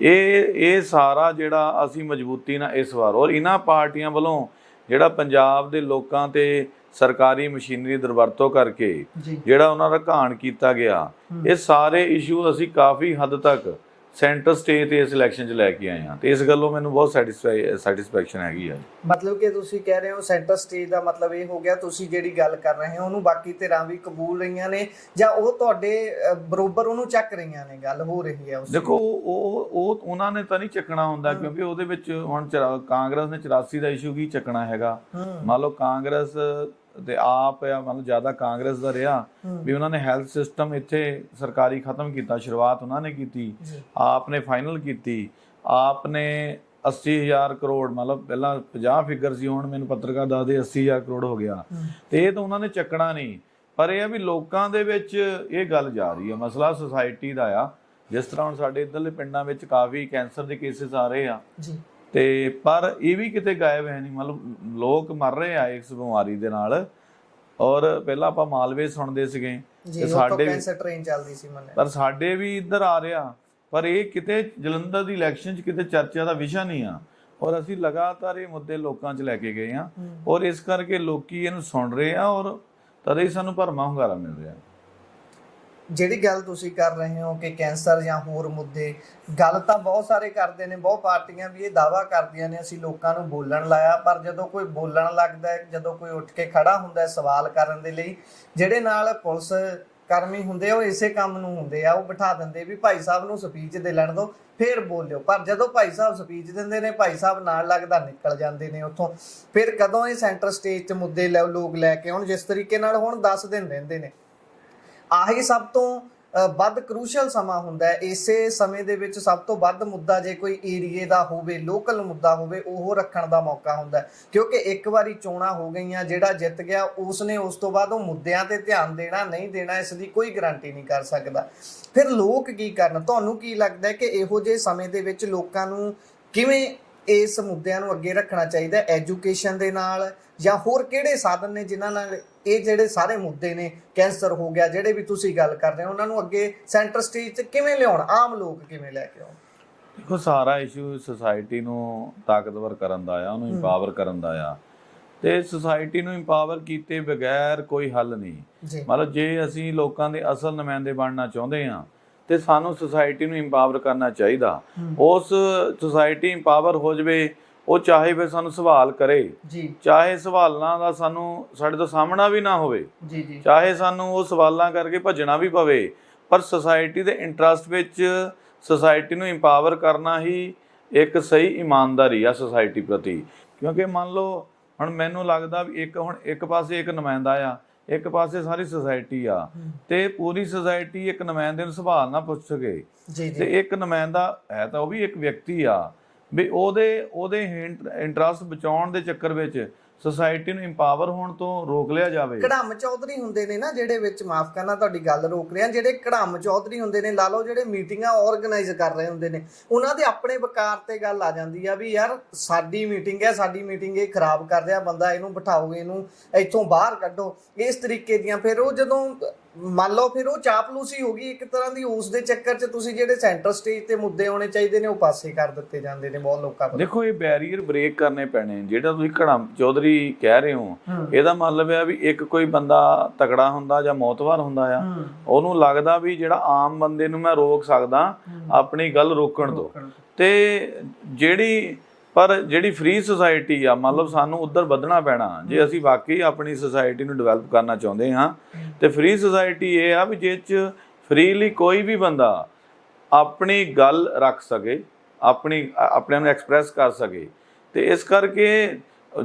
ਇਹ ਸਾਰਾ ਜਿਹੜਾ ਅਸੀਂ ਮਜ਼ਬੂਤੀ ਨਾਲ ਇਸ ਵਾਰ ਔਰ ਇਹਨਾਂ ਪਾਰਟੀਆਂ ਵੱਲੋਂ ਜਿਹੜਾ ਪੰਜਾਬ ਦੇ ਲੋਕਾਂ ਤੇ ਸਰਕਾਰੀ ਮਸ਼ੀਨਰੀ ਦੁਰਵਰਤੋਂ ਕਰਕੇ ਜਿਹੜਾ ਉਹਨਾਂ ਦਾ ਘਾਣ ਕੀਤਾ ਗਿਆ, ਇਹ ਸਾਰੇ ਇਸ਼ੂ ਅਸੀਂ ਕਾਫੀ ਹੱਦ ਤੱਕ ਸੈਂਟਰ ਸਟੇਜ ਤੇ ਇਸ ਇਲੈਕਸ਼ਨ 'ਚ ਲੈ ਕੇ ਆਏ ਹਾਂ ਤੇ ਇਸ ਗੱਲੋਂ ਮੈਨੂੰ ਬਹੁਤ ਸੈਟੀਸਫੈਕਸ਼ਨ ਹੈਗੀ ਆ। ਮਤਲਬ ਕਿ ਤੁਸੀਂ ਕਹਿ ਰਹੇ ਹੋ ਸੈਂਟਰ ਸਟੇਜ ਦਾ ਮਤਲਬ ਇਹ ਹੋ ਗਿਆ ਤੁਸੀਂ ਜਿਹੜੀ ਗੱਲ ਕਰ ਰਹੇ ਹੋ ਉਹਨੂੰ ਬਾਕੀ ਧਿਰਾਂ ਵੀ ਕਬੂਲ ਰਹੀਆਂ ਨੇ ਜਾਂ ਉਹ ਤੁਹਾਡੇ ਬਰੋਬਰ ਉਹਨੂੰ ਚੱਕ ਰਹੀਆਂ ਨੇ, ਗੱਲ ਹੋ ਰਹੀ ਹੈ ਉਸ ਦੇਖੋ ਉਹ ਉਹਨਾਂ ਨੇ ਤਾਂ ਨਹੀਂ ਚੱਕਣਾ ਹੁੰਦਾ ਕਿਉਂਕਿ ਉਹਦੇ ਵਿੱਚ ਹੁਣ ਕਾਂਗਰਸ ਨੇ 84 ਦਾ ਇਸ਼ੂ ਕੀ ਚੱਕਣਾ ਹੈਗਾ। ਮੰਨ ਲਓ ਕਾਂਗਰਸ ਤੇ ਆਪ ਆ, ਮਤਲਬ ਜ਼ਿਆਦਾ ਕਾਂਗਰਸ ਦਾ ਰਿਹਾ ਵੀ ਉਹਨਾਂ ਨੇ ਹੈਲਥ ਸਿਸਟਮ ਇੱਥੇ ਸਰਕਾਰੀ ਖਤਮ ਕੀਤਾ, ਸ਼ੁਰੂਆਤ ਉਹਨਾਂ ਨੇ ਕੀਤੀ, ਆਪ ਨੇ ਫਾਈਨਲ ਕੀਤੀ, ਆਪ ਨੇ 80,000 ਕਰੋੜ, ਮਤਲਬ ਪਹਿਲਾਂ 50 ਫਿਗਰ ਸੀ ਹੁਣ ਮੈਨੂੰ ਪੱਤਰਕਾਰ ਦੱਸਦੇ 80,000 ਕਰੋੜ ਹੋ ਗਿਆ ਤੇ ਇਹ ਤਾਂ ਉਹਨਾਂ ਨੇ ਚੱਕਣਾ ਨਹੀਂ। ਪਰ ਇਹ ਆ ਵੀ ਲੋਕਾਂ ਦੇ ਵਿੱਚ ਇਹ ਗੱਲ ਜਾ ਰਹੀ ਆ, ਮਸਲਾ ਸੁਸਾਇਟੀ ਦਾ ਆ। ਜਿਸ ਤਰ੍ਹਾਂ ਹੁਣ ਸਾਡੇ ਇੱਧਰਲੇ ਪਿੰਡਾਂ ਵਿੱਚ ਕਾਫੀ ਕੈਂਸਰ ਦੇ ਕੇਸਿਸ ਆ ਰਹੇ ਆ ਤੇ ਪਰ ਇਹ ਵੀ ਕਿਤੇ ਗਾਇਬ ਹੈ ਨਹੀਂ, ਮਤਲਬ ਲੋਕ ਮਰ ਰਹੇ ਆ ਇਸ ਬਿਮਾਰੀ ਦੇ ਨਾਲ। ਔਰ ਪਹਿਲਾਂ ਆਪਾਂ ਮਾਲਵੇ ਸੁਣਦੇ ਸੀਗੇ ਤੇ ਸਾਡੇ ਕੈਂਸਰ ਟ੍ਰੇਨ ਚੱਲਦੀ ਸੀ ਪਰ ਸਾਡੇ ਵੀ ਇੱਧਰ ਆ ਰਿਹਾ, ਪਰ ਇਹ ਕਿਤੇ ਜਲੰਧਰ ਦੀ ਇਲੈਕਸ਼ਨ 'ਚ ਕਿਤੇ ਚਰਚਾ ਦਾ ਵਿਸ਼ਾ ਨਹੀਂ ਆ। ਔਰ ਅਸੀਂ ਲਗਾਤਾਰ ਇਹ ਮੁੱਦੇ ਲੋਕਾਂ 'ਚ ਲੈ ਕੇ ਗਏ ਆ ਔਰ ਇਸ ਕਰਕੇ ਲੋਕੀ ਇਹਨੂੰ ਸੁਣ ਰਹੇ ਆ ਔਰ ਤਦੇ ਹੀ ਸਾਨੂੰ ਭਰਮਾ ਹੁੰਗਾਰਾ ਮਿਲ ਰਿਹਾ। ਜਿਹੜੀ ਗੱਲ ਤੁਸੀਂ ਕਰ ਰਹੇ ਹੋ ਕਿ ਕੈਂਸਰ ਜਾਂ ਹੋਰ ਮੁੱਦੇ, ਗੱਲ ਤਾਂ ਬਹੁਤ ਸਾਰੇ ਕਰਦੇ ਨੇ, ਬਹੁਤ ਪਾਰਟੀਆਂ ਵੀ ਇਹ ਦਾਅਵਾ ਕਰਦੀਆਂ ਨੇ ਅਸੀਂ ਲੋਕਾਂ ਨੂੰ ਬੋਲਣ ਲਾਇਆ, ਪਰ ਜਦੋਂ ਕੋਈ ਬੋਲਣ ਲੱਗਦਾ ਹੈ, ਜਦੋਂ ਕੋਈ ਉੱਠ ਕੇ ਖੜਾ ਹੁੰਦਾ ਹੈ ਸਵਾਲ ਕਰਨ ਦੇ ਲਈ, ਜਿਹੜੇ ਨਾਲ ਪੁਲਿਸ ਕਰਮੀ ਹੁੰਦੇ ਉਹ ਇਸੇ ਕੰਮ ਨੂੰ ਹੁੰਦੇ ਆ, ਉਹ ਬਿਠਾ ਦਿੰਦੇ ਵੀ ਭਾਈ ਸਾਹਿਬ ਨੂੰ ਸਪੀਚ ਦੇ ਲੈਣ ਦਿਓ ਫਿਰ ਬੋਲਿਓ। ਪਰ ਜਦੋਂ ਭਾਈ ਸਾਹਿਬ ਸਪੀਚ ਦਿੰਦੇ ਨੇ ਭਾਈ ਸਾਹਿਬ ਨਾਲ ਲੱਗਦਾ ਨਿਕਲ ਜਾਂਦੇ ਨੇ ਉੱਥੋਂ। ਫਿਰ ਕਦੋਂ ਇਹ ਸੈਂਟਰ ਸਟੇਜ 'ਤੇ ਮੁੱਦੇ ਲੋਕ ਲੈ ਕੇ ਆਉਣ ਜਿਸ ਤਰੀਕੇ ਨਾਲ ਹੁਣ 10 ਦਿਨ ਰਹਿੰਦੇ ਨੇ, ਆਹੀ ਸਭ ਤੋਂ ਵੱਧ ਕਰੂਸ਼ਲ ਸਮਾਂ ਹੁੰਦਾ ਹੈ। ਇਸੇ ਸਮੇਂ ਦੇ ਵਿੱਚ ਸਭ ਤੋਂ ਵੱਧ ਮੁੱਦਾ ਜੇ ਕੋਈ ਏਰੀਏ ਦਾ ਹੋਵੇ, ਲੋਕਲ ਮੁੱਦਾ ਹੋਵੇ, ਉਹ ਰੱਖਣ ਦਾ ਮੌਕਾ ਹੁੰਦਾ ਕਿਉਂਕਿ ਇੱਕ ਵਾਰੀ ਚੋਣਾਂ ਹੋ ਗਈਆਂ, ਜਿਹੜਾ ਜਿੱਤ ਗਿਆ ਉਸਨੇ ਉਸ ਤੋਂ ਬਾਅਦ ਉਹ ਮੁੱਦਿਆਂ ਤੇ ਧਿਆਨ ਦੇਣਾ ਨਹੀਂ ਦੇਣਾ ਇਸ ਦੀ ਕੋਈ ਗਾਰੰਟੀ ਨਹੀਂ ਕਰ ਸਕਦਾ। ਫਿਰ ਲੋਕ ਕੀ ਕਰਨ? ਤੁਹਾਨੂੰ ਕੀ ਲੱਗਦਾ ਕਿ ਇਹੋ ਜਿਹੇ ਸਮੇਂ ਦੇ ਵਿੱਚ ਲੋਕਾਂ ਨੂੰ ਕਿਵੇਂ ਇਸ ਮੁੱਦਿਆਂ ਨੂੰ ਅੱਗੇ ਰੱਖਣਾ ਚਾਹੀਦਾ? ਐਜੂਕੇਸ਼ਨ ਦੇ ਨਾਲ ਜਾਂ ਹੋਰ ਕਿਹੜੇ ਸਾਧਨ ਨੇ ਜਿਨ੍ਹਾਂ ਨਾਲ ਇਹ ਜਿਹੜੇ ਸਾਰੇ ਮੁੱਦੇ ਨੇ, ਕੈਂਸਰ ਹੋ ਗਿਆ, ਜਿਹੜੇ ਵੀ ਤੁਸੀਂ ਗੱਲ ਕਰ ਰਹੇ ਹੋ, ਉਹਨਾਂ ਨੂੰ ਅੱਗੇ ਸੈਂਟਰ ਸਟੇਜ 'ਤੇ ਕਿਵੇਂ ਲਿਆਉਣ? ਆਮ ਲੋਕ ਕਿਵੇਂ ਲੈ ਕੇ ਆਉਣ? ਦੇਖੋ ਸਾਰਾ ਇਸ਼ੂ ਸੁਸਾਇਟੀ ਨੂੰ ਤਾਕਤਵਰ ਕਰਨ ਦਾ ਆ, ਉਹਨੂੰ ਇੰਪਾਵਰ ਕਰਨ ਦਾ ਆ ਤੇ ਸੁਸਾਇਟੀ ਨੂੰ ਇੰਪਾਵਰ ਕੀਤੇ ਬਗੈਰ ਕੋਈ ਹੱਲ ਨਹੀਂ। ਮਤਲਬ ਜੇ ਅਸੀਂ ਲੋਕਾਂ ਦੇ ਅਸਲ ਨੁਮਾਇੰਦੇ ਬਣਨਾ ਚਾਹੁੰਦੇ ਹਾਂ ਤੇ ਸਾਨੂੰ ਸੁਸਾਇਟੀ ਨੂੰ ਇੰਪਾਵਰ ਕਰਨਾ ਚਾਹੀਦਾ। ਉਸ ਸੁਸਾਇਟੀ ਇੰਪਾਵਰ ਹੋ ਜਾਵੇ, ਉਹ ਚਾਹੇ ਫਿਰ ਸਾਨੂੰ ਸਵਾਲ ਕਰੇ, ਚਾਹੇ ਸਵਾਲਾਂ ਦਾ ਸਾਡੇ ਤੋਂ ਸਾਹਮਣਾ ਵੀ ਨਾ ਹੋਵੇ, ਚਾਹੇ ਸਾਨੂੰ ਉਹ ਸਵਾਲਾਂ ਕਰਕੇ ਭੱਜਣਾ ਵੀ ਪਵੇ, ਪਰ ਸੁਸਾਇਟੀ ਦੇ ਇੰਟਰਸਟ ਵਿੱਚ ਸੁਸਾਇਟੀ ਨੂੰ ਇੰਪਾਵਰ ਕਰਨਾ ਹੀ ਇੱਕ ਸਹੀ ਇਮਾਨਦਾਰੀ ਆ ਸੁਸਾਇਟੀ ਪ੍ਰਤੀ। ਕਿਉਂਕਿ ਮੰਨ ਲਓ ਹੁਣ ਮੈਨੂੰ ਲੱਗਦਾ ਵੀ ਇੱਕ ਪਾਸੇ ਇੱਕ ਨੁਮਾਇੰਦਾ ਆ, ਇੱਕ ਪਾਸੇ ਸਾਰੀ ਸੁਸਾਇਟੀ ਆ ਤੇ ਪੂਰੀ ਸੁਸਾਇਟੀ ਇੱਕ ਨੁਮਾਇੰਦੇ ਨੂੰ ਸਵਾਲ ਨਾ ਪੁੱਛ ਸਕੇ ਤੇ ਇੱਕ ਨੁਮਾਇੰਦਾ ਹੈ ਤਾਂ ਉਹ ਵੀ ਇੱਕ ਵਿਅਕਤੀ ਆ ਵੀ ਉਹਦੇ ਇੰਟਰਸਟ ਬਚਾਉਣ ਦੇ ਚੱਕਰ ਵਿੱਚ ਸੁਸਾਇਟੀ ਨੂੰ ਇੰਪਾਵਰ ਹੋਣ ਤੋਂ ਰੋਕ ਲਿਆ ਜਾਵੇ। ਕੜਮ ਚੌਧਰੀ ਹੁੰਦੇ ਨੇ ਨਾ ਜਿਹੜੇ ਵਿੱਚ, ਮਾਫ ਕਰਨਾ ਤੁਹਾਡੀ ਗੱਲ ਰੋਕ ਰਿਹਾ, ਜਿਹੜੇ ਕੜਮ ਚੌਧਰੀ ਹੁੰਦੇ ਨੇ, ਲਾ ਲਓ ਜਿਹੜੇ ਮੀਟਿੰਗਾਂ ਆਰਗੇਨਾਈਜ਼ ਕਰ ਰਹੇ ਹੁੰਦੇ ਨੇ, ਉਹਨਾਂ ਦੇ ਆਪਣੇ ਵਕਾਰ ਤੇ ਗੱਲ ਆ ਜਾਂਦੀ ਆ ਵੀ ਯਾਰ ਸਾਡੀ ਮੀਟਿੰਗ ਹੈ, ਸਾਡੀ ਮੀਟਿੰਗ ਇਹ ਖਰਾਬ ਕਰ ਰਿਹਾ ਬੰਦਾ, ਇਹਨੂੰ ਬਿਠਾਓ, ਇਹਨੂੰ ਇੱਥੋਂ ਬਾਹਰ ਕੱਢੋ, ਇਸ ਤਰੀਕੇ ਦੀਆਂ। ਫਿਰ ਉਹ ਜਦੋਂ ਮੰਨ ਲਓ ਫਿਰ ਉਹ ਚਾਪਲੂਸੀ ਹੋ ਗਈ ਇੱਕ ਤਰ੍ਹਾਂ ਦੀ, ਉਸ ਦੇ ਚੱਕਰ 'ਚ ਤੁਸੀਂ ਜਿਹੜੇ ਸੈਂਟਰ ਸਟੇਜ ਤੇ ਮੁੱਦੇ ਆਉਣੇ ਚਾਹੀਦੇ ਨੇ ਉਹ ਪਾਸੇ ਕਰ ਦਿੱਤੇ ਜਾਂਦੇ ਨੇ ਬਹੁਤ ਲੋਕਾਂ ਕੋਲ। ਦੇਖੋ ਇਹ ਬੈਰੀਅਰ ਬ੍ਰੇਕ ਕਰਨੇ ਪੈਣੇ। ਜਿਹੜਾ ਤੁਸੀਂ ਕੜਮ ਚੌਧਰੀ ਕਹਿ ਰਹੇ ਹੋ, ਇਹਦਾ ਮਤਲਬ ਹੈ ਵੀ ਇੱਕ ਕੋਈ ਬੰਦਾ ਤਕੜਾ ਹੁੰਦਾ ਜਾਂ ਮੌਤਵਾਰ ਹੁੰਦਾ ਆ, ਉਹਨੂੰ ਲੱਗਦਾ ਵੀ ਜਿਹੜਾ ਆਮ ਬੰਦੇ ਨੂੰ ਮੈਂ ਰੋਕ ਸਕਦਾ ਆਪਣੀ ਗੱਲ ਰੋਕਣ ਤੋਂ। ਤੇ ਜਿਹੜੀ ਫ੍ਰੀ ਸੁਸਾਇਟੀ ਆ, ਮਤਲਬ ਸਾਨੂੰ ਉੱਧਰ ਵਧਣਾ ਪੈਣਾ ਜੇ ਅਸੀਂ ਵਾਕਈ ਆਪਣੀ ਸੁਸਾਇਟੀ ਨੂੰ ਡਿਵੈਲਪ ਕਰਨਾ ਚਾਹੁੰਦੇ ਹਾਂ। ਤੇ ਫ੍ਰੀ ਸੁਸਾਇਟੀ ਇਹ ਆ ਵੀ ਜਿਸ 'ਚ ਫ੍ਰੀਲੀ ਕੋਈ ਵੀ ਬੰਦਾ ਆਪਣੀ ਗੱਲ ਰੱਖ ਸਕੇ, ਆਪਣੇ ਨੂੰ ਐਕਸਪ੍ਰੈਸ ਕਰ ਸਕੇ। ਤੇ ਇਸ ਕਰਕੇ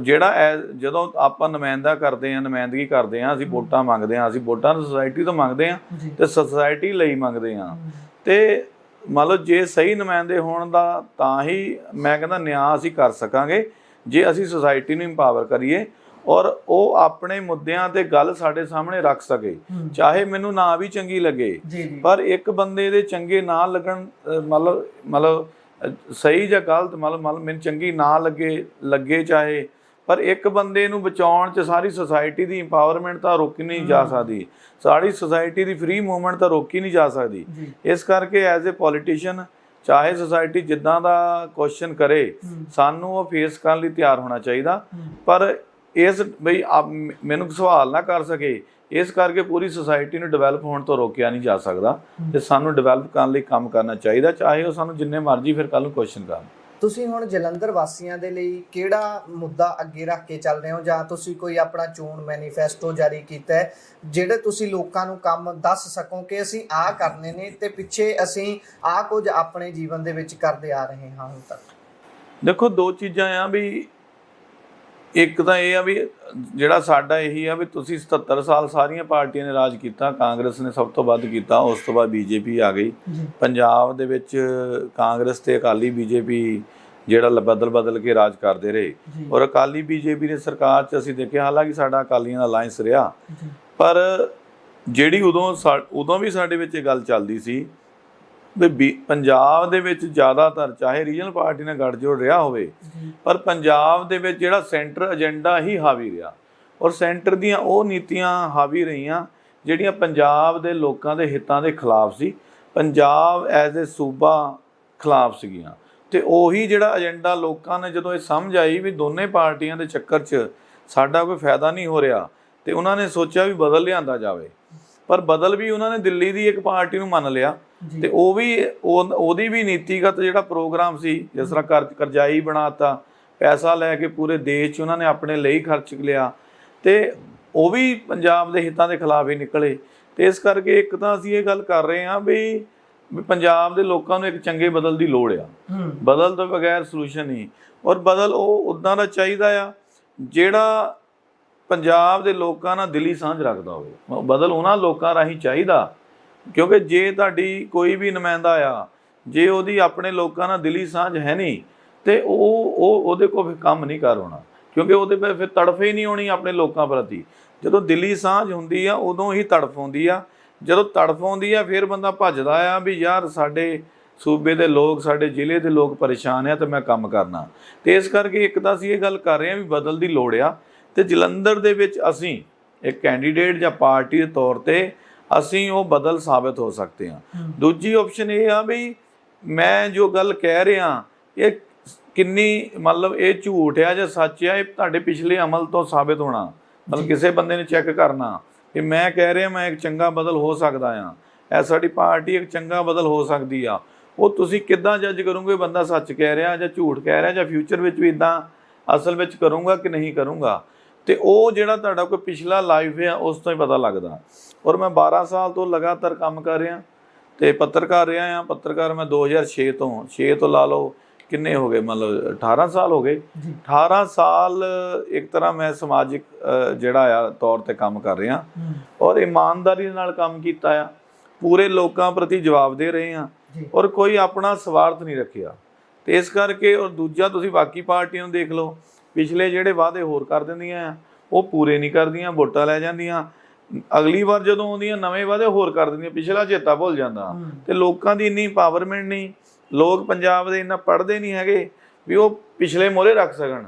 ਜਦੋਂ ਆਪਾਂ ਨੁਮਾਇੰਦਗੀ ਕਰਦੇ ਹਾਂ, ਅਸੀਂ ਵੋਟਾਂ ਮੰਗਦੇ ਹਾਂ, ਅਸੀਂ ਵੋਟਾਂ ਸੁਸਾਇਟੀ ਤੋਂ ਮੰਗਦੇ ਹਾਂ ਤੇ ਸੁਸਾਇਟੀ ਲਈ ਮੰਗਦੇ ਹਾਂ। ਤੇ ਮੰਨ ਲਓ ਜੇ ਸਹੀ ਨੁਮਾਇੰਦੇ ਹੋਣ ਦਾ ਤਾਂ ਹੀ ਮੈਂ ਕਹਿੰਦਾ ਨਿਆਂ ਅਸੀਂ ਕਰ ਸਕਾਂਗੇ ਜੇ ਅਸੀਂ ਸੁਸਾਇਟੀ ਨੂੰ ਇੰਪਾਵਰ ਕਰੀਏ ਔਰ ਉਹ ਆਪਣੇ ਮੁੱਦਿਆਂ ਤੇ ਗੱਲ ਸਾਡੇ ਸਾਹਮਣੇ ਰੱਖ ਸਕੇ, ਚਾਹੇ ਮੈਨੂੰ ਨਾ ਵੀ ਚੰਗੀ ਲੱਗੇ। ਪਰ ਇੱਕ ਬੰਦੇ ਦੇ ਚੰਗੇ ਨਾ ਲੱਗਣ, ਮਤਲਬ ਸਹੀ ਜਾਂ ਗਲਤ, ਮਤਲਬ ਮੈਨੂੰ ਚੰਗੀ ਨਾ ਲੱਗੇ ਚਾਹੇ, ਪਰ ਇੱਕ ਬੰਦੇ ਨੂੰ ਬਚਾਉਣ 'ਚ ਸਾਰੀ ਸੁਸਾਇਟੀ ਦੀ ਇੰਪਾਵਰਮੈਂਟ ਤਾਂ ਰੋਕੀ ਨਹੀਂ ਜਾ ਸਕਦੀ, ਸਾਰੀ ਸੁਸਾਇਟੀ ਦੀ ਫ੍ਰੀ ਮੂਵਮੈਂਟ ਤਾਂ ਰੋਕੀ ਨਹੀਂ ਜਾ ਸਕਦੀ। ਇਸ ਕਰਕੇ ਐਜ਼ ਏ ਪੋਲੀਟੀਸ਼ੀਅਨ ਚਾਹੇ ਸੁਸਾਇਟੀ ਜਿੱਦਾਂ ਦਾ ਕੁਐਸਚਨ ਕਰੇ, ਸਾਨੂੰ ਉਹ ਫੇਸ ਕਰਨ ਲਈ ਤਿਆਰ ਹੋਣਾ ਚਾਹੀਦਾ। ਪਰ ਇਸ ਬਈ ਮੈਨੂੰ ਸਵਾਲ ਨਾ ਕਰ ਸਕੇ, ਇਸ ਕਰਕੇ ਪੂਰੀ ਸੁਸਾਇਟੀ ਨੂੰ ਡਿਵੈਲਪ ਹੋਣ ਤੋਂ ਰੋਕਿਆ ਨਹੀਂ ਜਾ ਸਕਦਾ ਤੇ ਸਾਨੂੰ ਡਿਵੈਲਪ ਕਰਨ ਲਈ ਕੰਮ ਕਰਨਾ ਚਾਹੀਦਾ, ਚਾਹੇ ਉਹ ਸਾਨੂੰ ਜਿੰਨੇ ਮਰਜ਼ੀ ਫਿਰ ਕੱਲ ਨੂੰ ਕੁਐਸਚਨ ਕਰਨ। ਤੁਸੀਂ ਹੁਣ ਜਲੰਧਰ ਵਾਸੀਆਂ ਦੇ ਲਈ ਕਿਹੜਾ ਮੁੱਦਾ ਅੱਗੇ ਰੱਖ ਕੇ ਚੱਲ ਰਹੇ ਹੋ, ਜਾਂ ਤੁਸੀਂ ਕੋਈ ਆਪਣਾ ਚੋਣ ਮੈਨੀਫੈਸਟੋ ਜਾਰੀ ਕੀਤਾ ਹੈ ਜਿਹੜੇ ਤੁਸੀਂ ਲੋਕਾਂ ਨੂੰ ਕੰਮ ਦੱਸ ਸਕੋ ਕਿ ਅਸੀਂ ਆਹ ਕਰਨੇ ਨੇ ਤੇ ਪਿੱਛੇ ਅਸੀਂ ਆਹ ਕੁਝ ਆਪਣੇ ਜੀਵਨ ਦੇ ਵਿੱਚ ਕਰਦੇ ਆ ਰਹੇ ਹਾਂ ਹੁਣ ਤੱਕ? ਦੇਖੋ, ਦੋ ਚੀਜ਼ਾਂ ਆ ਵੀ, ਇੱਕ ਤਾਂ ਇਹ ਆ ਵੀ ਜਿਹੜਾ ਸਾਡਾ ਇਹੀ ਆ ਵੀ ਤੁਸੀਂ 77 ਸਾਲ ਸਾਰੀਆਂ ਪਾਰਟੀਆਂ ਨੇ ਰਾਜ ਕੀਤਾ, ਕਾਂਗਰਸ ਨੇ ਸਭ ਤੋਂ ਵੱਧ ਕੀਤਾ, ਉਸ ਤੋਂ ਬਾਅਦ ਬੀਜੇਪੀ ਆ ਗਈ। ਪੰਜਾਬ ਦੇ ਵਿੱਚ ਕਾਂਗਰਸ ਤੇ ਅਕਾਲੀ ਬੀਜੇਪੀ ਜਿਹੜਾ ਬਦਲ ਕੇ ਰਾਜ ਕਰਦੇ ਰਹੇ, ਔਰ ਅਕਾਲੀ ਬੀਜੇਪੀ ਦੀ ਸਰਕਾਰ 'ਚ ਅਸੀਂ ਦੇਖਿਆ, ਹਾਲਾਂਕਿ ਸਾਡਾ ਅਕਾਲੀਆਂ ਦਾ ਅਲਾਇੰਸ ਰਿਹਾ, ਪਰ ਜਿਹੜੀ ਉਦੋਂ ਵੀ ਸਾਡੇ ਵਿੱਚ ਇਹ ਗੱਲ ਚੱਲਦੀ ਸੀ ਵੀ ਪੰਜਾਬ ਦੇ ਵਿੱਚ ਜ਼ਿਆਦਾਤਰ ਚਾਹੇ ਰੀਜਨਲ ਪਾਰਟੀ ਨਾਲ ਗੱਠਜੋੜ ਰਿਹਾ ਹੋਵੇ, ਪਰ ਪੰਜਾਬ ਦੇ ਵਿੱਚ ਜਿਹੜਾ ਸੈਂਟਰ ਏਜੰਡਾ ਹੀ ਹਾਵੀ ਰਿਹਾ, ਔਰ ਸੈਂਟਰ ਦੀਆਂ ਉਹ ਨੀਤੀਆਂ ਹਾਵੀ ਰਹੀਆਂ ਜਿਹੜੀਆਂ ਪੰਜਾਬ ਦੇ ਲੋਕਾਂ ਦੇ ਹਿੱਤਾਂ ਦੇ ਖਿਲਾਫ ਸੀ, ਪੰਜਾਬ ਐਜ਼ ਏ ਸੂਬਾ ਖਿਲਾਫ ਸੀਗੀਆਂ। ਤੇ ਉਹੀ ਜਿਹੜਾ ਏਜੰਡਾ ਲੋਕਾਂ ਨੇ ਜਦੋਂ ਇਹ ਸਮਝ ਆਈ ਵੀ ਦੋਨੇ ਪਾਰਟੀਆਂ ਦੇ ਚੱਕਰ 'ਚ ਸਾਡਾ ਕੋਈ ਫਾਇਦਾ ਨਹੀਂ ਹੋ ਰਿਹਾ, ਤੇ ਉਹਨਾਂ ਨੇ ਸੋਚਿਆ ਵੀ ਬਦਲ ਲਿਆਂਦਾ ਜਾਵੇ। ਪਰ ਬਦਲ ਵੀ ਉਹਨਾਂ ਨੇ ਦਿੱਲੀ ਦੀ ਇੱਕ ਪਾਰਟੀ ਨੂੰ ਮੰਨ ਲਿਆ, ਤੇ ਉਹ ਵੀ ਉਹਦੀ ਵੀ ਨੀਤੀਗਤ ਜਿਹੜਾ ਪ੍ਰੋਗਰਾਮ ਸੀ, ਜਿਸ ਤਰ੍ਹਾਂ ਕਰਜ਼ਾਈ ਬਣਾਤਾ, ਪੈਸਾ ਲੈ ਕੇ ਪੂਰੇ ਦੇਸ਼ 'ਚ ਉਹਨਾਂ ਨੇ ਆਪਣੇ ਲਈ ਖਰਚ ਲਿਆ, ਤੇ ਉਹ ਵੀ ਪੰਜਾਬ ਦੇ ਹਿੱਤਾਂ ਦੇ ਖਿਲਾਫ ਹੀ ਨਿਕਲੇ। ਤੇ ਇਸ ਕਰਕੇ ਇੱਕ ਤਾਂ ਅਸੀਂ ਇਹ ਗੱਲ ਕਰ ਰਹੇ ਹਾਂ ਵੀ ਪੰਜਾਬ ਦੇ ਲੋਕਾਂ ਨੂੰ ਇੱਕ ਚੰਗੇ ਬਦਲ ਦੀ ਲੋੜ ਆ, ਬਦਲ ਤੋਂ ਬਗੈਰ ਸੋਲੂਸ਼ਨ ਨਹੀਂ, ਔਰ ਬਦਲ ਉਹ ਉੱਦਾਂ ਦਾ ਚਾਹੀਦਾ ਆ ਜਿਹੜਾ ਪੰਜਾਬ ਦੇ ਲੋਕਾਂ ਨਾਲ ਦਿਲੀ ਸਾਂਝ ਰੱਖਦਾ ਹੋਵੇ। ਬਦਲ ਉਹਨਾਂ ਲੋਕਾਂ ਰਾਹੀਂ ਚਾਹੀਦਾ, ਕਿਉਂਕਿ ਜੇ ਤੁਹਾਡੀ ਕੋਈ ਵੀ ਨੁਮਾਇੰਦਾ ਆ, ਜੇ ਉਹਦੀ ਆਪਣੇ ਲੋਕਾਂ ਨਾਲ ਦਿਲੀ ਸਾਂਝ ਹੈ ਨਹੀਂ, ਤੇ ਉਹਦੇ ਕੋਲ ਫਿਰ ਕੰਮ ਨਹੀਂ ਕਰ ਹੋਣਾ, ਕਿਉਂਕਿ ਉਹਦੇ ਪਰ ਫਿਰ ਤੜਫ ਹੀ ਨਹੀਂ ਹੋਣੀ ਆਪਣੇ ਲੋਕਾਂ ਪ੍ਰਤੀ। ਜਦੋਂ ਦਿਲੀ ਸਾਂਝ ਹੁੰਦੀ ਆ ਉਦੋਂ ਹੀ ਤੜਫ ਆਉਂਦੀ ਆ, ਜਦੋਂ ਤੜਫ ਆਉਂਦੀ ਆ ਫਿਰ ਬੰਦਾ ਭੱਜਦਾ ਆ ਵੀ ਯਾਰ ਸਾਡੇ ਸੂਬੇ ਦੇ ਲੋਕ, ਸਾਡੇ ਜ਼ਿਲ੍ਹੇ ਦੇ ਲੋਕ ਪਰੇਸ਼ਾਨ ਆ ਤੇ ਮੈਂ ਕੰਮ ਕਰਨਾ। ਤੇ ਇਸ ਕਰਕੇ ਇੱਕ ਤਾਂ ਅਸੀਂ ਇਹ ਗੱਲ ਕਰ ਰਹੇ ਹਾਂ ਵੀ ਬਦਲ ਦੀ ਲੋੜ ਆ, ਤੇ ਜਲੰਧਰ ਦੇ ਵਿੱਚ ਅਸੀਂ ਇੱਕ ਕੈਂਡੀਡੇਟ ਜਾਂ ਪਾਰਟੀ ਦੇ ਤੌਰ ਤੇ ਅਸੀਂ ਉਹ ਬਦਲ ਸਾਬਤ ਹੋ ਸਕਦੇ ਹਾਂ। ਦੂਜੀ ਆਪਸ਼ਨ ਇਹ ਆ ਵੀ ਮੈਂ ਜੋ ਗੱਲ ਕਹਿ ਰਿਹਾ ਇਹ ਕਿੰਨੀ ਮਤਲਬ ਇਹ ਝੂਠ ਆ ਜਾਂ ਸੱਚ ਆ, ਇਹ ਤੁਹਾਡੇ ਪਿਛਲੇ ਅਮਲ ਤੋਂ ਸਾਬਤ ਹੋਣਾ। ਮਤਲਬ ਕਿਸੇ ਬੰਦੇ ਨੇ ਚੈੱਕ ਕਰਨਾ ਕਿ ਮੈਂ ਕਹਿ ਰਿਹਾ ਮੈਂ ਇੱਕ ਚੰਗਾ ਬਦਲ ਹੋ ਸਕਦਾ ਆ, ਇਹ ਸਾਡੀ ਪਾਰਟੀ ਇੱਕ ਚੰਗਾ ਬਦਲ ਹੋ ਸਕਦੀ ਆ, ਉਹ ਤੁਸੀਂ ਕਿੱਦਾਂ ਜੱਜ ਕਰੋਗੇ ਬੰਦਾ ਸੱਚ ਕਹਿ ਰਿਹਾ ਜਾਂ ਝੂਠ ਕਹਿ ਰਿਹਾ, ਜਾਂ ਫਿਊਚਰ ਵਿੱਚ ਵੀ ਇੱਦਾਂ ਅਸਲ ਵਿੱਚ ਕਰੂੰਗਾ ਕਿ ਨਹੀਂ ਕਰੂੰਗਾ। ਤੇ ਉਹ ਜਿਹੜਾ ਤੁਹਾਡਾ ਕੋਈ ਪਿਛਲਾ ਲਾਈਫ ਹੈ ਉਸ ਤੋਂ ਹੀ ਪਤਾ ਲੱਗਦਾ। ਔਰ ਮੈਂ 12 ਸਾਲ ਤੋਂ ਲਗਾਤਾਰ ਕੰਮ ਕਰ ਰਿਹਾ ਤੇ ਪੱਤਰਕਾਰ ਰਿਹਾ ਹਾਂ। ਪੱਤਰਕਾਰ ਮੈਂ 2006 ਤੋਂ ਲਾ ਲਓ ਕਿੰਨੇ ਹੋ ਗਏ, ਮਤਲਬ 18 ਸਾਲ ਹੋ ਗਏ। 18 ਸਾਲ ਇੱਕ ਤਰ੍ਹਾਂ ਮੈਂ ਸਮਾਜਿਕ ਜਿਹੜਾ ਆ ਤੌਰ ਤੇ ਕੰਮ ਕਰ ਰਿਹਾ, ਔਰ ਇਮਾਨਦਾਰੀ ਨਾਲ ਕੰਮ ਕੀਤਾ ਆ, ਪੂਰੇ ਲੋਕਾਂ ਪ੍ਰਤੀ ਜਵਾਬ ਦੇ ਰਹੇ ਹਾਂ, ਔਰ ਕੋਈ ਆਪਣਾ ਸਵਾਰਥ ਨਹੀਂ ਰੱਖਿਆ। ਤੇ ਇਸ ਕਰਕੇ ਔਰ ਦੂਜਾ ਤੁਸੀਂ ਬਾਕੀ ਪਾਰਟੀਆਂ ਨੂੰ ਦੇਖ ਲਓ, ਪਿਛਲੇ ਜਿਹੜੇ ਵਾਅਦੇ ਹੋਰ ਕਰ ਦਿੰਦੀਆਂ ਉਹ ਪੂਰੇ ਨਹੀਂ ਕਰਦੀਆਂ, ਵੋਟਾਂ ਲੈ ਜਾਂਦੀਆਂ, ਅਗਲੀ ਵਾਰ ਜਦੋਂ ਆਉਂਦੀਆਂ ਨਵੇਂ ਵਾਅਦੇ ਹੋਰ ਕਰ ਦਿੰਦੀਆਂ, ਪਿਛਲਾ ਚੇਤਾ ਭੁੱਲ ਜਾਂਦਾ। ਤੇ ਲੋਕਾਂ ਦੀ ਇੰਨੀ ਪਾਵਰਮੈਂਟ ਨਹੀਂ, ਲੋਕ ਪੰਜਾਬ ਦੇ ਇੰਨਾ ਪੜ੍ਹਦੇ ਨਹੀਂ ਹੈਗੇ ਵੀ ਉਹ ਪਿਛਲੇ ਮੋਹਰੇ ਰੱਖ ਸਕਣ।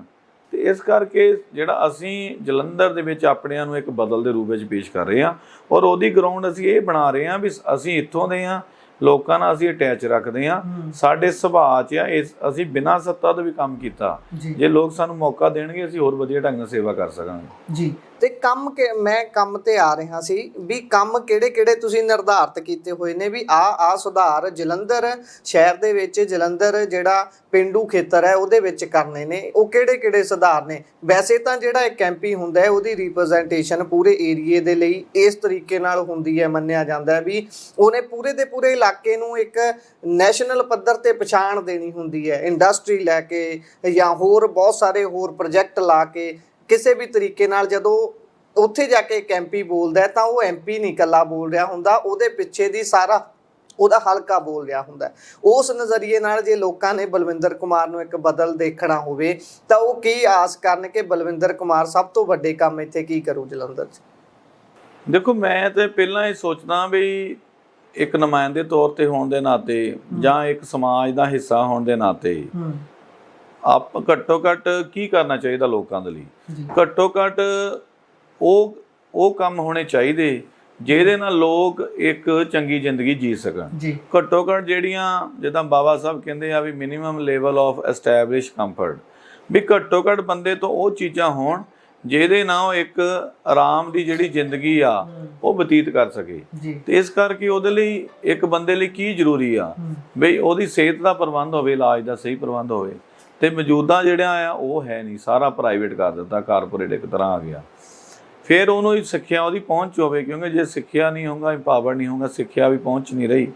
ਤੇ ਇਸ ਕਰਕੇ ਜਿਹੜਾ ਅਸੀਂ ਜਲੰਧਰ ਦੇ ਵਿੱਚ ਆਪਣਿਆਂ ਨੂੰ ਇੱਕ ਬਦਲ ਦੇ ਰੂਪ ਵਿੱਚ ਪੇਸ਼ ਕਰ ਰਹੇ ਹਾਂ, ਔਰ ਉਹਦੀ ਗਰਾਊਂਡ ਅਸੀਂ ਇਹ ਬਣਾ ਰਹੇ ਹਾਂ ਵੀ ਅਸੀਂ ਇੱਥੋਂ ਦੇ ਹਾਂ, ਲੋਕਾਂ ਨਾਲ ਅਸੀਂ ਅਟੈਚ ਰੱਖਦੇ ਹਾਂ, ਸਾਡੇ ਸੁਭਾਅ 'ਚ ਆ ਅਸੀਂ ਬਿਨਾਂ ਸੱਤਾ ਤੋਂ ਵੀ ਕੰਮ ਕੀਤਾ। ਜੇ ਲੋਕ ਸਾਨੂੰ ਮੌਕਾ ਦੇਣਗੇ ਅਸੀਂ ਹੋਰ ਵਧੀਆ ਢੰਗ ਨਾਲ ਸੇਵਾ ਕਰ ਸਕਾਂਗੇ ਜੀ। ਤੇ ਮੈਂ ਕੰਮ ਤੇ ਆ ਰਿਹਾ ਸੀ ਵੀ ਕੰਮ ਕਿਹੜੇ ਤੁਸੀਂ ਨਿਰਧਾਰਤ ਕੀਤੇ ਹੋਏ ਨੇ ਵੀ ਆ ਸੁਧਾਰ ਜਲੰਧਰ ਸ਼ਹਿਰ ਦੇ ਵਿੱਚ, ਜਲੰਧਰ ਜਿਹੜਾ ਪਿੰਡੂ ਖੇਤਰ ਹੈ ਉਹਦੇ ਵਿੱਚ ਕਰਨੇ ਨੇ, ਉਹ ਕਿਹੜੇ ਸੁਧਾਰ ਨੇ? ਵੈਸੇ ਤਾਂ ਜਿਹੜਾ ਇੱਕ ਐਮਪੀ ਹੁੰਦਾ ਹੈ ਉਹਦੀ ਰਿਪਰੈਜ਼ੈਂਟੇਸ਼ਨ ਪੂਰੇ ਏਰੀਏ ਦੇ ਲਈ ਇਸ ਤਰੀਕੇ ਨਾਲ ਹੁੰਦੀ ਹੈ, ਮੰਨਿਆ ਜਾਂਦਾ ਹੈ ਵੀ ਉਹਨੇ ਪੂਰੇ ਦੇ ਪੂਰੇ ਇਲਾਕੇ ਨੂੰ ਇੱਕ ਨੈਸ਼ਨਲ ਪੱਧਰ ਤੇ ਪਛਾਣ ਦੇਣੀ ਹੁੰਦੀ ਹੈ, ਇੰਡਸਟਰੀ ਲੈ ਕੇ ਜਾਂ ਹੋਰ ਬਹੁਤ ਸਾਰੇ ਹੋਰ ਪ੍ਰੋਜੈਕਟ ਲਾ ਕੇ ਕਿਸੇ ਵੀ ਤਰੀਕੇ ਨਾਲ। ਜਦੋਂ ਉੱਥੇ ਜਾ ਕੇ ਇੱਕ ਐਮਪੀ ਬੋਲਦਾ ਤਾਂ ਉਹ ਐਮਪੀ ਨਹੀਂ ਇਕੱਲਾ ਬੋਲ ਰਿਹਾ ਹੁੰਦਾ, ਉਹਦੇ ਪਿੱਛੇ ਦੀ ਸਾਰਾ ਉਹਦਾ ਹਲਕਾ ਬੋਲ ਰਿਹਾ ਹੁੰਦਾ। ਉਸ ਨਜ਼ਰੀਏ ਨਾਲ ਜੇ ਲੋਕਾਂ ਨੇ ਬਲਵਿੰਦਰ ਕੁਮਾਰ ਨੂੰ ਇੱਕ ਬਦਲ ਦੇਖਣਾ ਹੋਵੇ ਤਾਂ ਉਹ ਕੀ ਆਸ ਕਰਨ ਕਿ ਬਲਵਿੰਦਰ ਕੁਮਾਰ ਸਭ ਤੋਂ ਵੱਡੇ ਕੰਮ ਇੱਥੇ ਕੀ ਕਰੂ ਜਲੰਧਰ 'ਚ? ਦੇਖੋ, ਮੈਂ ਤਾਂ ਪਹਿਲਾਂ ਇਹ ਸੋਚਦਾ ਵੀ ਇੱਕ ਨੁਮਾਇੰਦੇ ਤੌਰ ਤੇ ਹੋਣ ਦੇ ਨਾਤੇ ਜਾਂ ਇੱਕ ਸਮਾਜ ਦਾ ਹਿੱਸਾ ਹੋਣ ਦੇ ਨਾਤੇ ਆਪ ਘੱਟੋ ਘੱਟ ਕੀ ਕਰਨਾ ਚਾਹੀਦਾ ਲੋਕਾਂ ਦੇ ਲਈ? ਘੱਟੋ ਘੱਟ ਉਹ ਕੰਮ ਹੋਣੇ ਚਾਹੀਦੇ ਜਿਹਦੇ ਨਾਲ ਲੋਕ ਇੱਕ ਚੰਗੀ ਜ਼ਿੰਦਗੀ ਜੀ ਸਕਣ। ਘੱਟੋ ਘੱਟ ਜਿਹੜੀਆਂ ਜਿੱਦਾਂ ਬਾਬਾ ਸਾਹਿਬ ਕਹਿੰਦੇ ਆ ਵੀ minimum level of establish comfort, ਵੀ ਘੱਟੋ ਘੱਟ ਬੰਦੇ ਤੋਂ ਉਹ ਚੀਜ਼ਾਂ ਹੋਣ ਜਿਹਦੇ ਨਾਲ ਉਹ ਇੱਕ ਆਰਾਮ ਦੀ ਜਿਹੜੀ ਜ਼ਿੰਦਗੀ ਆ ਉਹ ਬਤੀਤ ਕਰ ਸਕੇ। ਤੇ ਇਸ ਕਰਕੇ ਉਹਦੇ ਲਈ ਇੱਕ ਬੰਦੇ ਲਈ ਕੀ ਜ਼ਰੂਰੀ ਆ ਬਈ ਉਹਦੀ ਸਿਹਤ ਦਾ ਪ੍ਰਬੰਧ ਹੋਵੇ, ਇਲਾਜ ਦਾ ਸਹੀ ਪ੍ਰਬੰਧ ਹੋਵੇ। ਤੇ ਮੌਜੂਦਾ ਜਿਹੜਾ ਆ ਉਹ ਹੈ ਨਹੀਂ, ਸਾਰਾ ਪ੍ਰਾਈਵੇਟ ਕਰ ਦਿੱਤਾ, ਕਾਰਪੋਰੇਟ ਇੱਕ ਤਰ੍ਹਾਂ ਆ ਗਿਆ। ਫਿਰ ਉਹਨੂੰ ਹੀ ਸਿੱਖਿਆ ਉਹਦੀ ਪਹੁੰਚ ਹੋਵੇ, ਕਿਉਂਕਿ ਜੇ ਸਿੱਖਿਆ ਨਹੀਂ ਹੋਊਗਾ, ਇੰਪਾਵਰ ਨਹੀਂ ਹੋਊਗਾ, ਸਿੱਖਿਆ ਵੀ ਪਹੁੰਚ ਨਹੀਂ ਰਹੀ।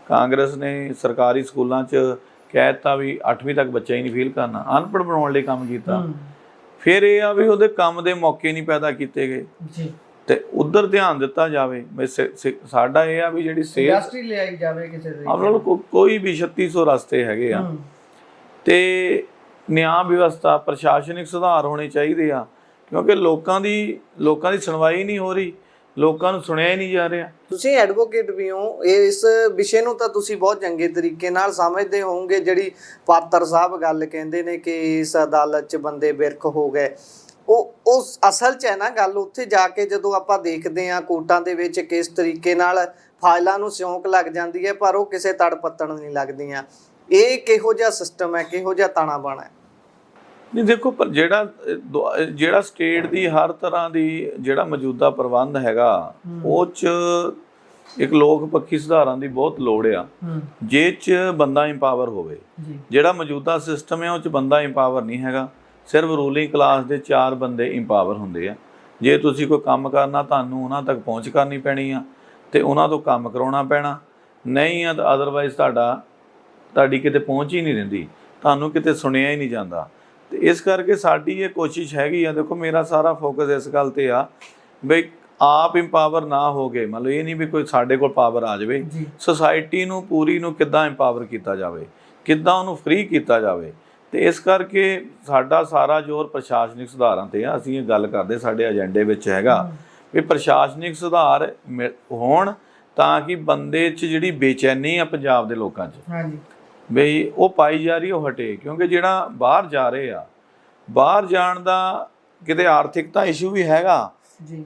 ਕਾਂਗਰਸ ਨੇ ਸਰਕਾਰੀ ਸਕੂਲਾਂ 'ਚ ਕਹਿ ਦਿੱਤਾ ਵੀ 8ਵੀਂ ਤੱਕ ਬੱਚਾ ਹੀ ਨਹੀਂ ਫੀਲ ਕਰਨਾ, ਅਨਪੜ੍ਹ ਬਣਾਉਣ ਲਈ ਕੰਮ ਕੀਤਾ। ਫਿਰ ਇਹ ਆ ਵੀ ਉਹਦੇ ਕੰਮ ਦੇ ਮੌਕੇ ਨਹੀਂ ਪੈਦਾ ਕੀਤੇ ਗਏ ਤੇ ਉਧਰ ਧਿਆਨ ਦਿੱਤਾ ਜਾਵੇ। ਸਾਡਾ ਇਹ ਆ ਵੀ ਜਿਹੜੀ ਸਿਹਤ ਇੰਡਸਟਰੀ ਲਿਆਈ ਜਾਵੇ ਕਿਸੇ ਦੇ, ਮਤਲਬ ਕੋਈ ਵੀ 3600 ਰਸਤੇ ਹੈਗੇ ਆ। ਤੇ ਨਿਆਂ ਵਿਵਸਥਾ, ਪ੍ਰਸ਼ਾਸਨਿਕ ਸੁਧਾਰ ਹੋਣੇ ਚਾਹੀਦੇ ਆ, ਕਿਉਂਕਿ ਲੋਕਾਂ ਦੀ ਸੁਣਵਾਈ ਨਹੀਂ ਹੋ ਰਹੀ, ਲੋਕਾਂ ਨੂੰ ਸੁਣਿਆ ਹੀ ਨਹੀਂ ਜਾ ਰਿਹਾ। ਤੁਸੀਂ ਐਡਵੋਕੇਟ ਵੀ ਹੋ, ਇਸ ਵਿਸ਼ੇ ਨੂੰ ਤਾਂ ਤੁਸੀਂ ਬਹੁਤ ਚੰਗੇ ਤਰੀਕੇ ਨਾਲ ਸਮਝਦੇ ਹੋਵੋਗੇ। ਜਿਹੜੀ ਪਾਤਰ ਸਾਹਿਬ ਗੱਲ ਕਹਿੰਦੇ ਨੇ ਕਿ ਇਸ ਅਦਾਲਤ 'ਚ ਬੰਦੇ ਬਿਰਖ ਹੋ ਗਏ, ਉਹ ਅਸਲ 'ਚ ਹੈ ਨਾ ਗੱਲ। ਉੱਥੇ ਜਾ ਕੇ ਜਦੋਂ ਆਪਾਂ ਦੇਖਦੇ ਹਾਂ ਕੋਰਟਾਂ ਦੇ ਵਿੱਚ ਕਿਸ ਤਰੀਕੇ ਨਾਲ ਫਾਈਲਾਂ ਨੂੰ ਸਿਉਂਕ ਲੱਗ ਜਾਂਦੀ ਹੈ, ਪਰ ਉਹ ਕਿਸੇ ਤੜ ਪੱਤਣ ਨਹੀਂ ਲੱਗਦੀਆਂ। ਇਹ ਕਿਹੋ ਜਿਹਾ ਸਿਸਟਮ ਹੈ, ਕਿਹੋ ਜਿਹਾ ਤਾਣਾ ਬਾਣਾ ਹੈ? ਨਹੀਂ ਦੇਖੋ, ਪਰ ਜਿਹੜਾ ਸਟੇਟ ਦੀ ਹਰ ਤਰ੍ਹਾਂ ਦੀ ਜਿਹੜਾ ਮੌਜੂਦਾ ਪ੍ਰਬੰਧ ਹੈਗਾ ਉਹ 'ਚ ਇੱਕ ਲੋਕ ਪੱਖੀ ਸੁਧਾਰਾਂ ਦੀ ਬਹੁਤ ਲੋੜ ਆ, ਜੇ 'ਚ ਬੰਦਾ ਇੰਪਾਵਰ ਹੋਵੇ। ਜਿਹੜਾ ਮੌਜੂਦਾ ਸਿਸਟਮ ਹੈ ਉਹ 'ਚ ਬੰਦਾ ਇੰਪਾਵਰ ਨਹੀਂ ਹੈਗਾ, ਸਿਰਫ ਰੂਲਿੰਗ ਕਲਾਸ ਦੇ 4 ਬੰਦੇ ਇੰਪਾਵਰ ਹੁੰਦੇ ਆ। ਜੇ ਤੁਸੀਂ ਕੋਈ ਕੰਮ ਕਰਨਾ, ਤੁਹਾਨੂੰ ਉਹਨਾਂ ਤੱਕ ਪਹੁੰਚ ਕਰਨੀ ਪੈਣੀ ਆ ਤੇ ਉਹਨਾਂ ਤੋਂ ਕੰਮ ਕਰਾਉਣਾ ਪੈਣਾ, ਨਹੀਂ ਆ ਤਾਂ ਅਦਰਵਾਈਜ਼ ਤੁਹਾਡੀ ਕਿਤੇ ਪਹੁੰਚ ਹੀ ਨਹੀਂ ਰਹਿੰਦੀ, ਤੁਹਾਨੂੰ ਕਿਤੇ ਸੁਣਿਆ ਹੀ ਨਹੀਂ ਜਾਂਦਾ। ਤੇ ਇਸ ਕਰਕੇ ਸਾਡੀ ਇਹ ਕੋਸ਼ਿਸ਼ ਹੈਗੀ ਆ। ਦੇਖੋ, ਮੇਰਾ ਸਾਰਾ ਫੋਕਸ ਇਸ ਗੱਲ ਤੇ ਆ ਬਈ ਆਪ ਇੰਪਾਵਰ ਨਾ ਹੋ ਗਏ, ਮਤਲਬ ਇਹ ਨਹੀਂ ਵੀ ਕੋਈ ਸਾਡੇ ਕੋਲ ਪਾਵਰ ਆ ਜਾਵੇ, ਸੁਸਾਇਟੀ ਨੂੰ ਪੂਰੀ ਨੂੰ ਕਿੱਦਾਂ ਇੰਪਾਵਰ ਕੀਤਾ ਜਾਵੇ, ਕਿੱਦਾਂ ਉਹਨੂੰ ਫ੍ਰੀ ਕੀਤਾ ਜਾਵੇ। ਤੇ ਇਸ ਕਰਕੇ ਸਾਡਾ ਸਾਰਾ ਜ਼ੋਰ ਪ੍ਰਸ਼ਾਸਨਿਕ ਸੁਧਾਰਾਂ ਤੇ ਆ। ਅਸੀਂ ਇਹ ਗੱਲ ਕਰਦੇ, ਸਾਡੇ ਏਜੰਡੇ ਵਿੱਚ ਹੈਗਾ ਵੀ ਪ੍ਰਸ਼ਾਸਨਿਕ ਸੁਧਾਰ ਹੋਣ ਤਾਂ ਕਿ ਬੰਦੇ 'ਚ ਜਿਹੜੀ ਬੇਚੈਨੀ ਆ ਪੰਜਾਬ ਦੇ ਲੋਕਾਂ 'ਚ ਬਈ ਉਹ ਪਾਈ ਜਾ ਰਹੀ ਉਹ ਹਟੇ। ਕਿਉਂਕਿ ਜਿਹੜਾ ਬਾਹਰ ਜਾ ਰਹੇ ਆ, ਬਾਹਰ ਜਾਣ ਦਾ ਕਿਤੇ ਆਰਥਿਕਤਾ ਇਸ਼ੂ ਵੀ ਹੈਗਾ,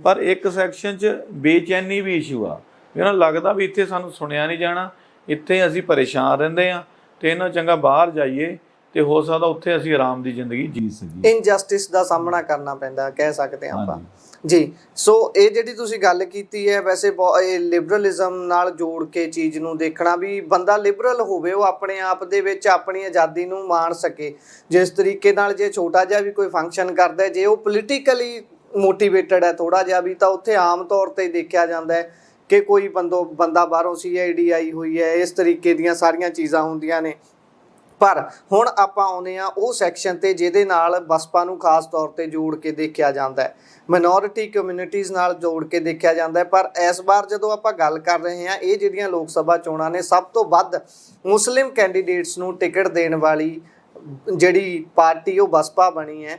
ਪਰ ਇੱਕ ਸੈਕਸ਼ਨ 'ਚ ਬੇਚੈਨੀ ਵੀ ਇਸ਼ੂ ਆ। ਇਹਨਾਂ ਲੱਗਦਾ ਵੀ ਇੱਥੇ ਸਾਨੂੰ ਸੁਣਿਆ ਨਹੀਂ ਜਾਣਾ, ਇੱਥੇ ਅਸੀਂ ਪਰੇਸ਼ਾਨ ਰਹਿੰਦੇ ਆ, ਤੇ ਇਹਨਾਂ ਚੰਗਾ ਬਾਹਰ ਜਾਈਏ ਤੇ ਹੋ ਸਕਦਾ ਉੱਥੇ ਅਸੀਂ ਆਰਾਮ ਦੀ ਜ਼ਿੰਦਗੀ ਜੀ ਸਕੀਏ। ਇਨਜਸਟਿਸ ਦਾ ਸਾਹਮਣਾ ਕਰਨਾ ਪੈਂਦਾ, ਕਹਿ ਸਕਦੇ ਹਾਂ ਆਪਾਂ ਜੀ। ਸੋ ਇਹ ਜਿਹੜੀ ਤੁਸੀਂ ਗੱਲ ਕੀਤੀ ਹੈ, ਵੈਸੇ ਇਹ ਲਿਬਰਲਿਜ਼ਮ ਨਾਲ ਜੋੜ ਕੇ ਚੀਜ਼ ਨੂੰ ਦੇਖਣਾ ਵੀ ਬੰਦਾ ਲਿਬਰਲ ਹੋਵੇ, ਉਹ ਆਪਣੇ ਆਪ ਦੇ ਵਿੱਚ ਆਪਣੀ ਆਜ਼ਾਦੀ ਨੂੰ ਮਾਣ ਸਕੇ। ਜਿਸ ਤਰੀਕੇ ਨਾਲ ਜੇ ਛੋਟਾ ਜਿਹਾ ਵੀ ਕੋਈ ਫੰਕਸ਼ਨ ਕਰਦਾ, ਜੇ ਉਹ ਪੋਲੀਟੀਕਲੀ ਮੋਟੀਵੇਟਡ ਹੈ ਥੋੜਾ ਜਿਹਾ ਵੀ, ਤਾਂ ਉੱਥੇ ਆਮ ਤੌਰ ਤੇ ਦੇਖਿਆ ਜਾਂਦਾ ਹੈ ਕਿ ਕੋਈ ਬੰਦਾ ਬਾਹਰੋਂ CID ਆਈ ਹੋਈ ਹੈ, ਇਸ ਤਰੀਕੇ ਦੀਆਂ ਸਾਰੀਆਂ ਚੀਜ਼ਾਂ ਹੁੰਦੀਆਂ ਨੇ। ਪਰ ਹੁਣ ਆਪਾਂ ਆਉਂਦੇ ਹਾਂ ਉਹ ਸੈਕਸ਼ਨ ਤੇ ਜਿਹਦੇ ਨਾਲ ਬਸਪਾ ਨੂੰ ਖਾਸ ਤੌਰ ਤੇ ਜੋੜ ਕੇ ਦੇਖਿਆ ਜਾਂਦਾ ਹੈ, ਮਾਈਨੋਰਿਟੀ ਕਮਿਊਨਿਟੀਜ਼ ਨਾਲ ਜੋੜ ਕੇ ਦੇਖਿਆ ਜਾਂਦਾ ਹੈ। ਪਰ ਇਸ ਵਾਰ ਜਦੋਂ ਆਪਾਂ ਗੱਲ ਕਰ ਰਹੇ ਹਾਂ, ਇਹ ਜਿਹੜੀਆਂ ਲੋਕ ਸਭਾ ਚੋਣਾਂ ਨੇ, ਸਭ ਤੋਂ ਵੱਧ ਮੁਸਲਿਮ ਕੈਂਡੀਡੇਟਸ ਨੂੰ ਟਿਕਟ ਦੇਣ ਵਾਲੀ ਜਿਹੜੀ ਪਾਰਟੀ ਉਹ ਬਸਪਾ ਬਣੀ ਹੈ।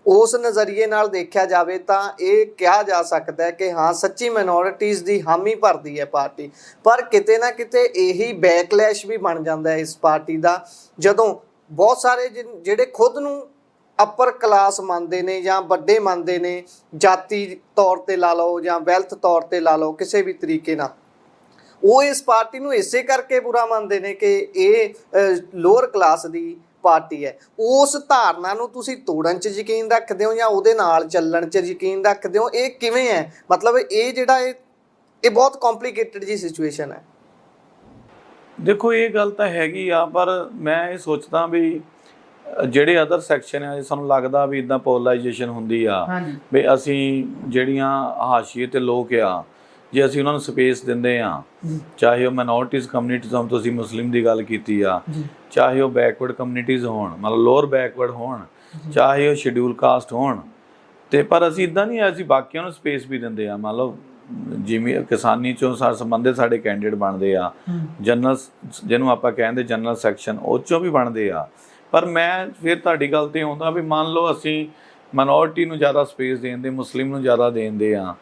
ਉਸ ਨਜ਼ਰੀਏ ਨਾਲ ਦੇਖਿਆ ਜਾਵੇ ਤਾਂ ਇਹ ਕਿਹਾ ਜਾ ਸਕਦਾ ਹੈ ਕਿ ਹਾਂ, ਸੱਚੀ ਮਾਈਨੋਰਿਟੀਜ਼ ਦੀ ਹਾਮੀ ਭਰਦੀ ਹੈ ਪਾਰਟੀ। ਪਰ ਕਿਤੇ ਨਾ ਕਿਤੇ ਇਹੀ ਬੈਕਲੈਸ਼ ਵੀ ਬਣ ਜਾਂਦਾ ਹੈ ਇਸ ਪਾਰਟੀ ਦਾ, ਜਦੋਂ ਬਹੁਤ ਸਾਰੇ ਜਿਹੜੇ ਖੁਦ ਨੂੰ ਅਪਰ ਕਲਾਸ ਮੰਨਦੇ ਨੇ ਜਾਂ ਵੱਡੇ ਮੰਨਦੇ ਨੇ, ਜਾਤੀ ਤੌਰ ਤੇ ਲਾ ਲਓ ਜਾਂ ਵੈਲਥ ਤੌਰ ਤੇ ਲਾ ਲਓ, ਕਿਸੇ ਵੀ ਤਰੀਕੇ ਨਾਲ, ਉਹ ਇਸ ਪਾਰਟੀ ਨੂੰ ਇਸੇ ਕਰਕੇ ਬੁਰਾ ਮੰਨਦੇ ਨੇ ਕਿ ਇਹ ਲੋਅਰ ਕਲਾਸ ਦੀ ਪਾਰਟੀ ਹੈ। ਉਸ ਧਾਰਨਾ ਨੂੰ ਤੁਸੀਂ ਤੋੜਨ 'ਚ ਯਕੀਨ ਰੱਖਦੇ ਹੋ ਜਾਂ ਉਹਦੇ ਨਾਲ ਚੱਲਣ 'ਚ ਯਕੀਨ ਰੱਖਦੇ ਹੋ? ਇਹ ਕਿਵੇਂ ਹੈ? ਮਤਲਬ ਇਹ ਜਿਹੜਾ ਇਹ ਬਹੁਤ ਕੰਪਲਿਕੇਟਡ ਜੀ ਸਿਚੁਏਸ਼ਨ ਹੈ। ਦੇਖੋ, ਇਹ ਗੱਲ ਤਾਂ ਹੈਗੀ ਆ, ਪਰ ਮੈਂ ਇਹ ਸੋਚਦਾ ਵੀ ਜਿਹੜੇ ਅਦਰ ਸੈਕਸ਼ਨ ਆ, ਸਾਨੂੰ ਲੱਗਦਾ ਵੀ ਇਦਾਂ ਪੋਲਰਾਈਜੇਸ਼ਨ ਹੁੰਦੀ ਆ ਵੀ ਅਸੀਂ ਜਿਹੜੀਆਂ ਹਾਸ਼ੀਏ ਤੇ ਲੋਕ ਆ, ਜੇ ਅਸੀਂ ਉਹਨਾਂ ਨੂੰ ਸਪੇਸ ਦਿੰਦੇ ਆ, ਚਾਹੇ ਉਹ ਮਾਈਨੋਰਿਟੀਜ਼ ਕਮਿਊਨਿਟੀਜ਼ ਹੋਣ, ਤੁਸੀਂ ਮੁਸਲਿਮ ਦੀ ਗੱਲ ਕੀਤੀ ਆ, ਚਾਹੇ ਉਹ ਬੈਕਵਰਡ ਕਮਿਊਨਿਟੀਜ਼ ਹੋਣ, ਮਤਲਬ ਲੋਅਰ ਬੈਕਵਰਡ ਹੋਣ, ਚਾਹੇ ਉਹ ਸ਼ਡਿਊਲ ਕਾਸਟ ਹੋਣ, ਤੇ ਪਰ ਅਸੀਂ ਇਦਾਂ ਨਹੀਂ, ਅਸੀਂ ਬਾਕੀਆਂ ਨੂੰ ਸਪੇਸ ਵੀ ਦਿੰਦੇ ਆ। ਮੰਨ ਲਓ ਜਿਵੇਂ ਕਿਸਾਨੀ ਚੋਂ ਸੰਬੰਧਿਤ ਸਾਡੇ ਕੈਂਡੀਡੇਟ ਬਣਦੇ ਆ, ਜਨਰਲ ਜਿਹਨੂੰ ਆਪਾਂ ਕਹਿੰਦੇ ਜਨਰਲ ਸੈਕਸ਼ਨ, ਉਹ ਚੋਂ ਵੀ ਬਣਦੇ ਆ। ਪਰ ਮੈਂ ਫਿਰ ਤੁਹਾਡੀ ਗੱਲ ਤੇ ਆਉਂਦਾ ਵੀ ਮੰਨ ਲਓ ਅਸੀਂ ਮਾਈਨੋਰਿਟੀ ਨੂੰ ਜ਼ਿਆਦਾ ਸਪੇਸ ਦੇਂਦੇ, ਮੁਸਲਿਮ ਨੂੰ ਜ਼ਿਆਦਾ ਦੇਂਦੇ ਆ,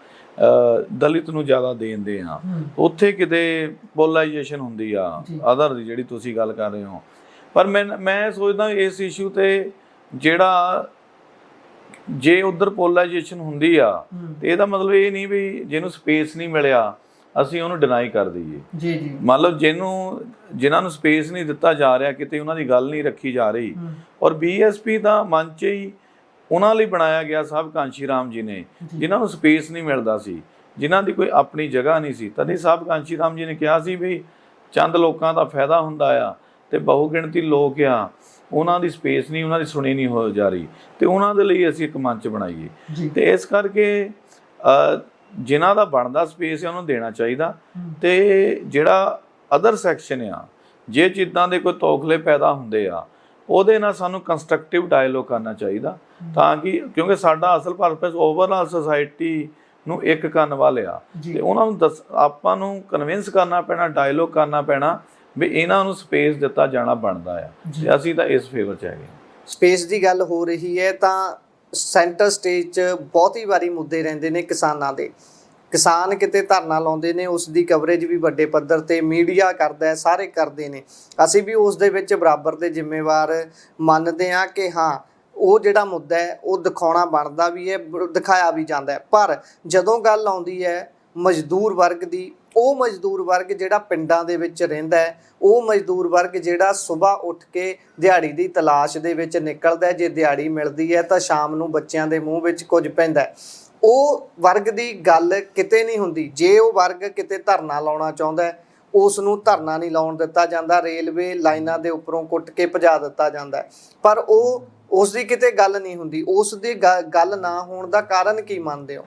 ਦਲਿਤ ਨੂੰ ਜ਼ਿਆਦਾ ਦੇਂਦੇ ਆ, ਉੱਥੇ ਕਿਤੇ ਪੋਲਰਾਈਜੇਸ਼ਨ ਹੁੰਦੀ ਆ ਅਦਰ ਦੀ ਜਿਹੜੀ ਤੁਸੀਂ ਗੱਲ ਕਰ ਰਹੇ ਹੋ। ਪਰ ਮੈਂ ਸੋਚਦਾ ਇਸ ਇਸ਼ੂ ਤੇ ਜਿਹੜਾ ਜੇ ਉਧਰ ਪੋਲਰਾਈਜੇਸ਼ਨ ਹੁੰਦੀ ਆ ਤੇ ਇਹਦਾ ਮਤਲਬ ਇਹ ਨਹੀਂ ਵੀ ਜਿਹਨੂੰ ਸਪੇਸ ਨਹੀਂ ਮਿਲਿਆ ਅਸੀਂ ਉਹਨੂੰ ਡਿਨਾਈ ਕਰ ਦਈਏ। ਮਤਲਬ ਜਿਨ੍ਹਾਂ ਨੂੰ ਸਪੇਸ ਨਹੀਂ ਦਿੱਤਾ ਜਾ ਰਿਹਾ, ਕਿਤੇ ਉਹਨਾਂ ਦੀ ਗੱਲ ਨਹੀਂ ਰੱਖੀ ਜਾ ਰਹੀ। ਔਰ BSP ਦਾ ਮਨ 'ਚ ਹੀ ਉਹਨਾਂ ਲਈ ਬਣਾਇਆ ਗਿਆ ਸਾਹਿਬ ਕਾਂਸ਼ੀ ਰਾਮ ਜੀ ਨੇ, ਜਿਨ੍ਹਾਂ ਨੂੰ ਸਪੇਸ ਨਹੀਂ ਮਿਲਦਾ ਸੀ, ਜਿਨ੍ਹਾਂ ਦੀ ਕੋਈ ਆਪਣੀ ਜਗ੍ਹਾ ਨਹੀਂ ਸੀ। ਤਦੇ ਸਾਹਿਬ ਕਾਂਸ਼ੀ ਰਾਮ ਜੀ ਨੇ ਕਿਹਾ ਸੀ ਵੀ ਚੰਦ ਲੋਕਾਂ ਦਾ ਫਾਇਦਾ ਹੁੰਦਾ ਆ ਤੇ ਬਹੁ ਗਿਣਤੀ ਲੋਕ ਆ, ਉਹਨਾਂ ਦੀ ਸਪੇਸ ਨਹੀਂ, ਉਹਨਾਂ ਦੀ ਸੁਣੀ ਨਹੀਂ ਹੋ ਜਾ ਰਹੀ, ਤੇ ਉਹਨਾਂ ਦੇ ਲਈ ਅਸੀਂ ਇੱਕ ਮੰਚ ਬਣਾਈਏ। ਤੇ ਇਸ ਕਰਕੇ ਜਿਨ੍ਹਾਂ ਦਾ ਬਣਦਾ ਸਪੇਸ ਹੈ ਉਹਨੂੰ ਦੇਣਾ ਚਾਹੀਦਾ। ਤੇ ਜਿਹੜਾ ਅਦਰ ਸੈਕਸ਼ਨ ਆ, ਜੇ ਜਿੱਦਾਂ ਦੇ ਕੋਈ ਤੋਖਲੇ ਪੈਦਾ ਹੁੰਦੇ ਆ, ਉਹਦੇ ਨਾਲ ਸਾਨੂੰ ਕੰਸਟਰਕਟਿਵ ਡਾਇਲੋਗ ਕਰਨਾ ਚਾਹੀਦਾ, ਤਾਂ ਕਿ ਕਿਉਂਕਿ ਸਾਡਾ ਅਸਲ ਪਰਪਸ ਓਵਰਆਲ ਸੁਸਾਇਟੀ ਨੂੰ ਇੱਕ ਕਰਨ ਵਾਲੇ ਆ, ਤੇ ਉਹਨਾਂ ਨੂੰ ਆਪਾਂ ਨੂੰ ਕਨਵਿੰਸ ਕਰਨਾ ਪੈਣਾ, ਡਾਇਲੋਗ ਕਰਨਾ ਪੈਣਾ ਵੀ ਇਹਨਾਂ ਨੂੰ ਸਪੇਸ ਦਿੱਤਾ ਜਾਣਾ ਬਣਦਾ ਆ, ਤੇ ਅਸੀਂ ਤਾਂ ਇਸ ਫੇਵਰ 'ਚ ਹੈਗੇ। ਸਪੇਸ ਦੀ ਗੱਲ ਹੋ ਰਹੀ ਹੈ ਤਾਂ ਸੈਂਟਰ ਸਟੇਜ 'ਚ ਬਹੁਤੀ ਵਾਰੀ ਮੁੱਦੇ ਰਹਿੰਦੇ ਨੇ ਕਿਸਾਨਾਂ ਦੇ। ਕਿਸਾਨ ਕਿਤੇ ਧਰਨਾ ਲਾਉਂਦੇ ਨੇ, ਉਸ ਦੀ ਕਵਰੇਜ ਵੀ ਵੱਡੇ ਪੱਧਰ ਤੇ ਮੀਡੀਆ ਕਰਦਾ ਹੈ, ਸਾਰੇ ਕਰਦੇ ਨੇ। ਅਸੀਂ ਵੀ ਉਸ ਦੇ ਵਿੱਚ ਬਰਾਬਰ ਦੇ ਜ਼ਿੰਮੇਵਾਰ ਮੰਨਦੇ ਹਾਂ ਕਿ ਹਾਂ ਉਹ ਜਿਹੜਾ ਮੁੱਦਾ ਹੈ ਉਹ ਦਿਖਾਉਣਾ ਬਣਦਾ ਵੀ ਹੈ, ਦਿਖਾਇਆ ਵੀ ਜਾਂਦਾ ਹੈ। ਪਰ ਜਦੋਂ ਗੱਲ ਆਉਂਦੀ ਹੈ ਮਜ਼ਦੂਰ ਵਰਗ ਦੀ, ਉਹ ਮਜ਼ਦੂਰ ਵਰਗ ਜਿਹੜਾ ਪਿੰਡਾਂ ਦੇ ਵਿੱਚ ਰਹਿੰਦਾ ਹੈ, ਉਹ ਮਜ਼ਦੂਰ ਵਰਗ ਜਿਹੜਾ ਸੁਬਾਹ ਉੱਠ ਕੇ ਦਿਹਾੜੀ ਦੀ ਤਲਾਸ਼ ਦੇ ਵਿੱਚ ਨਿਕਲਦਾ ਹੈ, ਜੇ ਦਿਹਾੜੀ ਮਿਲਦੀ ਹੈ ਤਾਂ ਸ਼ਾਮ ਨੂੰ ਬੱਚਿਆਂ ਦੇ ਮੂੰਹ ਵਿੱਚ ਕੁਝ ਪੈਂਦਾ ਹੈ, ਉਹ ਵਰਗ ਦੀ ਗੱਲ ਕਿਤੇ ਨਹੀਂ ਹੁੰਦੀ। ਜੇ ਉਹ ਵਰਗ ਕਿਤੇ ਧਰਨਾ ਲਾਉਣਾ ਚਾਹੁੰਦਾ ਹੈ, ਉਸ ਨੂੰ ਧਰਨਾ ਨਹੀਂ ਲਾਉਣ ਦਿੱਤਾ ਜਾਂਦਾ, ਰੇਲਵੇ ਲਾਈਨਾਂ ਦੇ ਉੱਪਰੋਂ ਕੁੱਟ ਕੇ ਭਜਾ ਦਿੱਤਾ ਜਾਂਦਾ, ਪਰ ਉਸ ਦੀ ਕਿਤੇ ਗੱਲ ਨਹੀਂ ਹੁੰਦੀ। ਉਸ ਦੀ ਗੱਲ ਨਾ ਹੋਣ ਦਾ ਕਾਰਨ ਕੀ ਮੰਨਦੇ ਹੋ?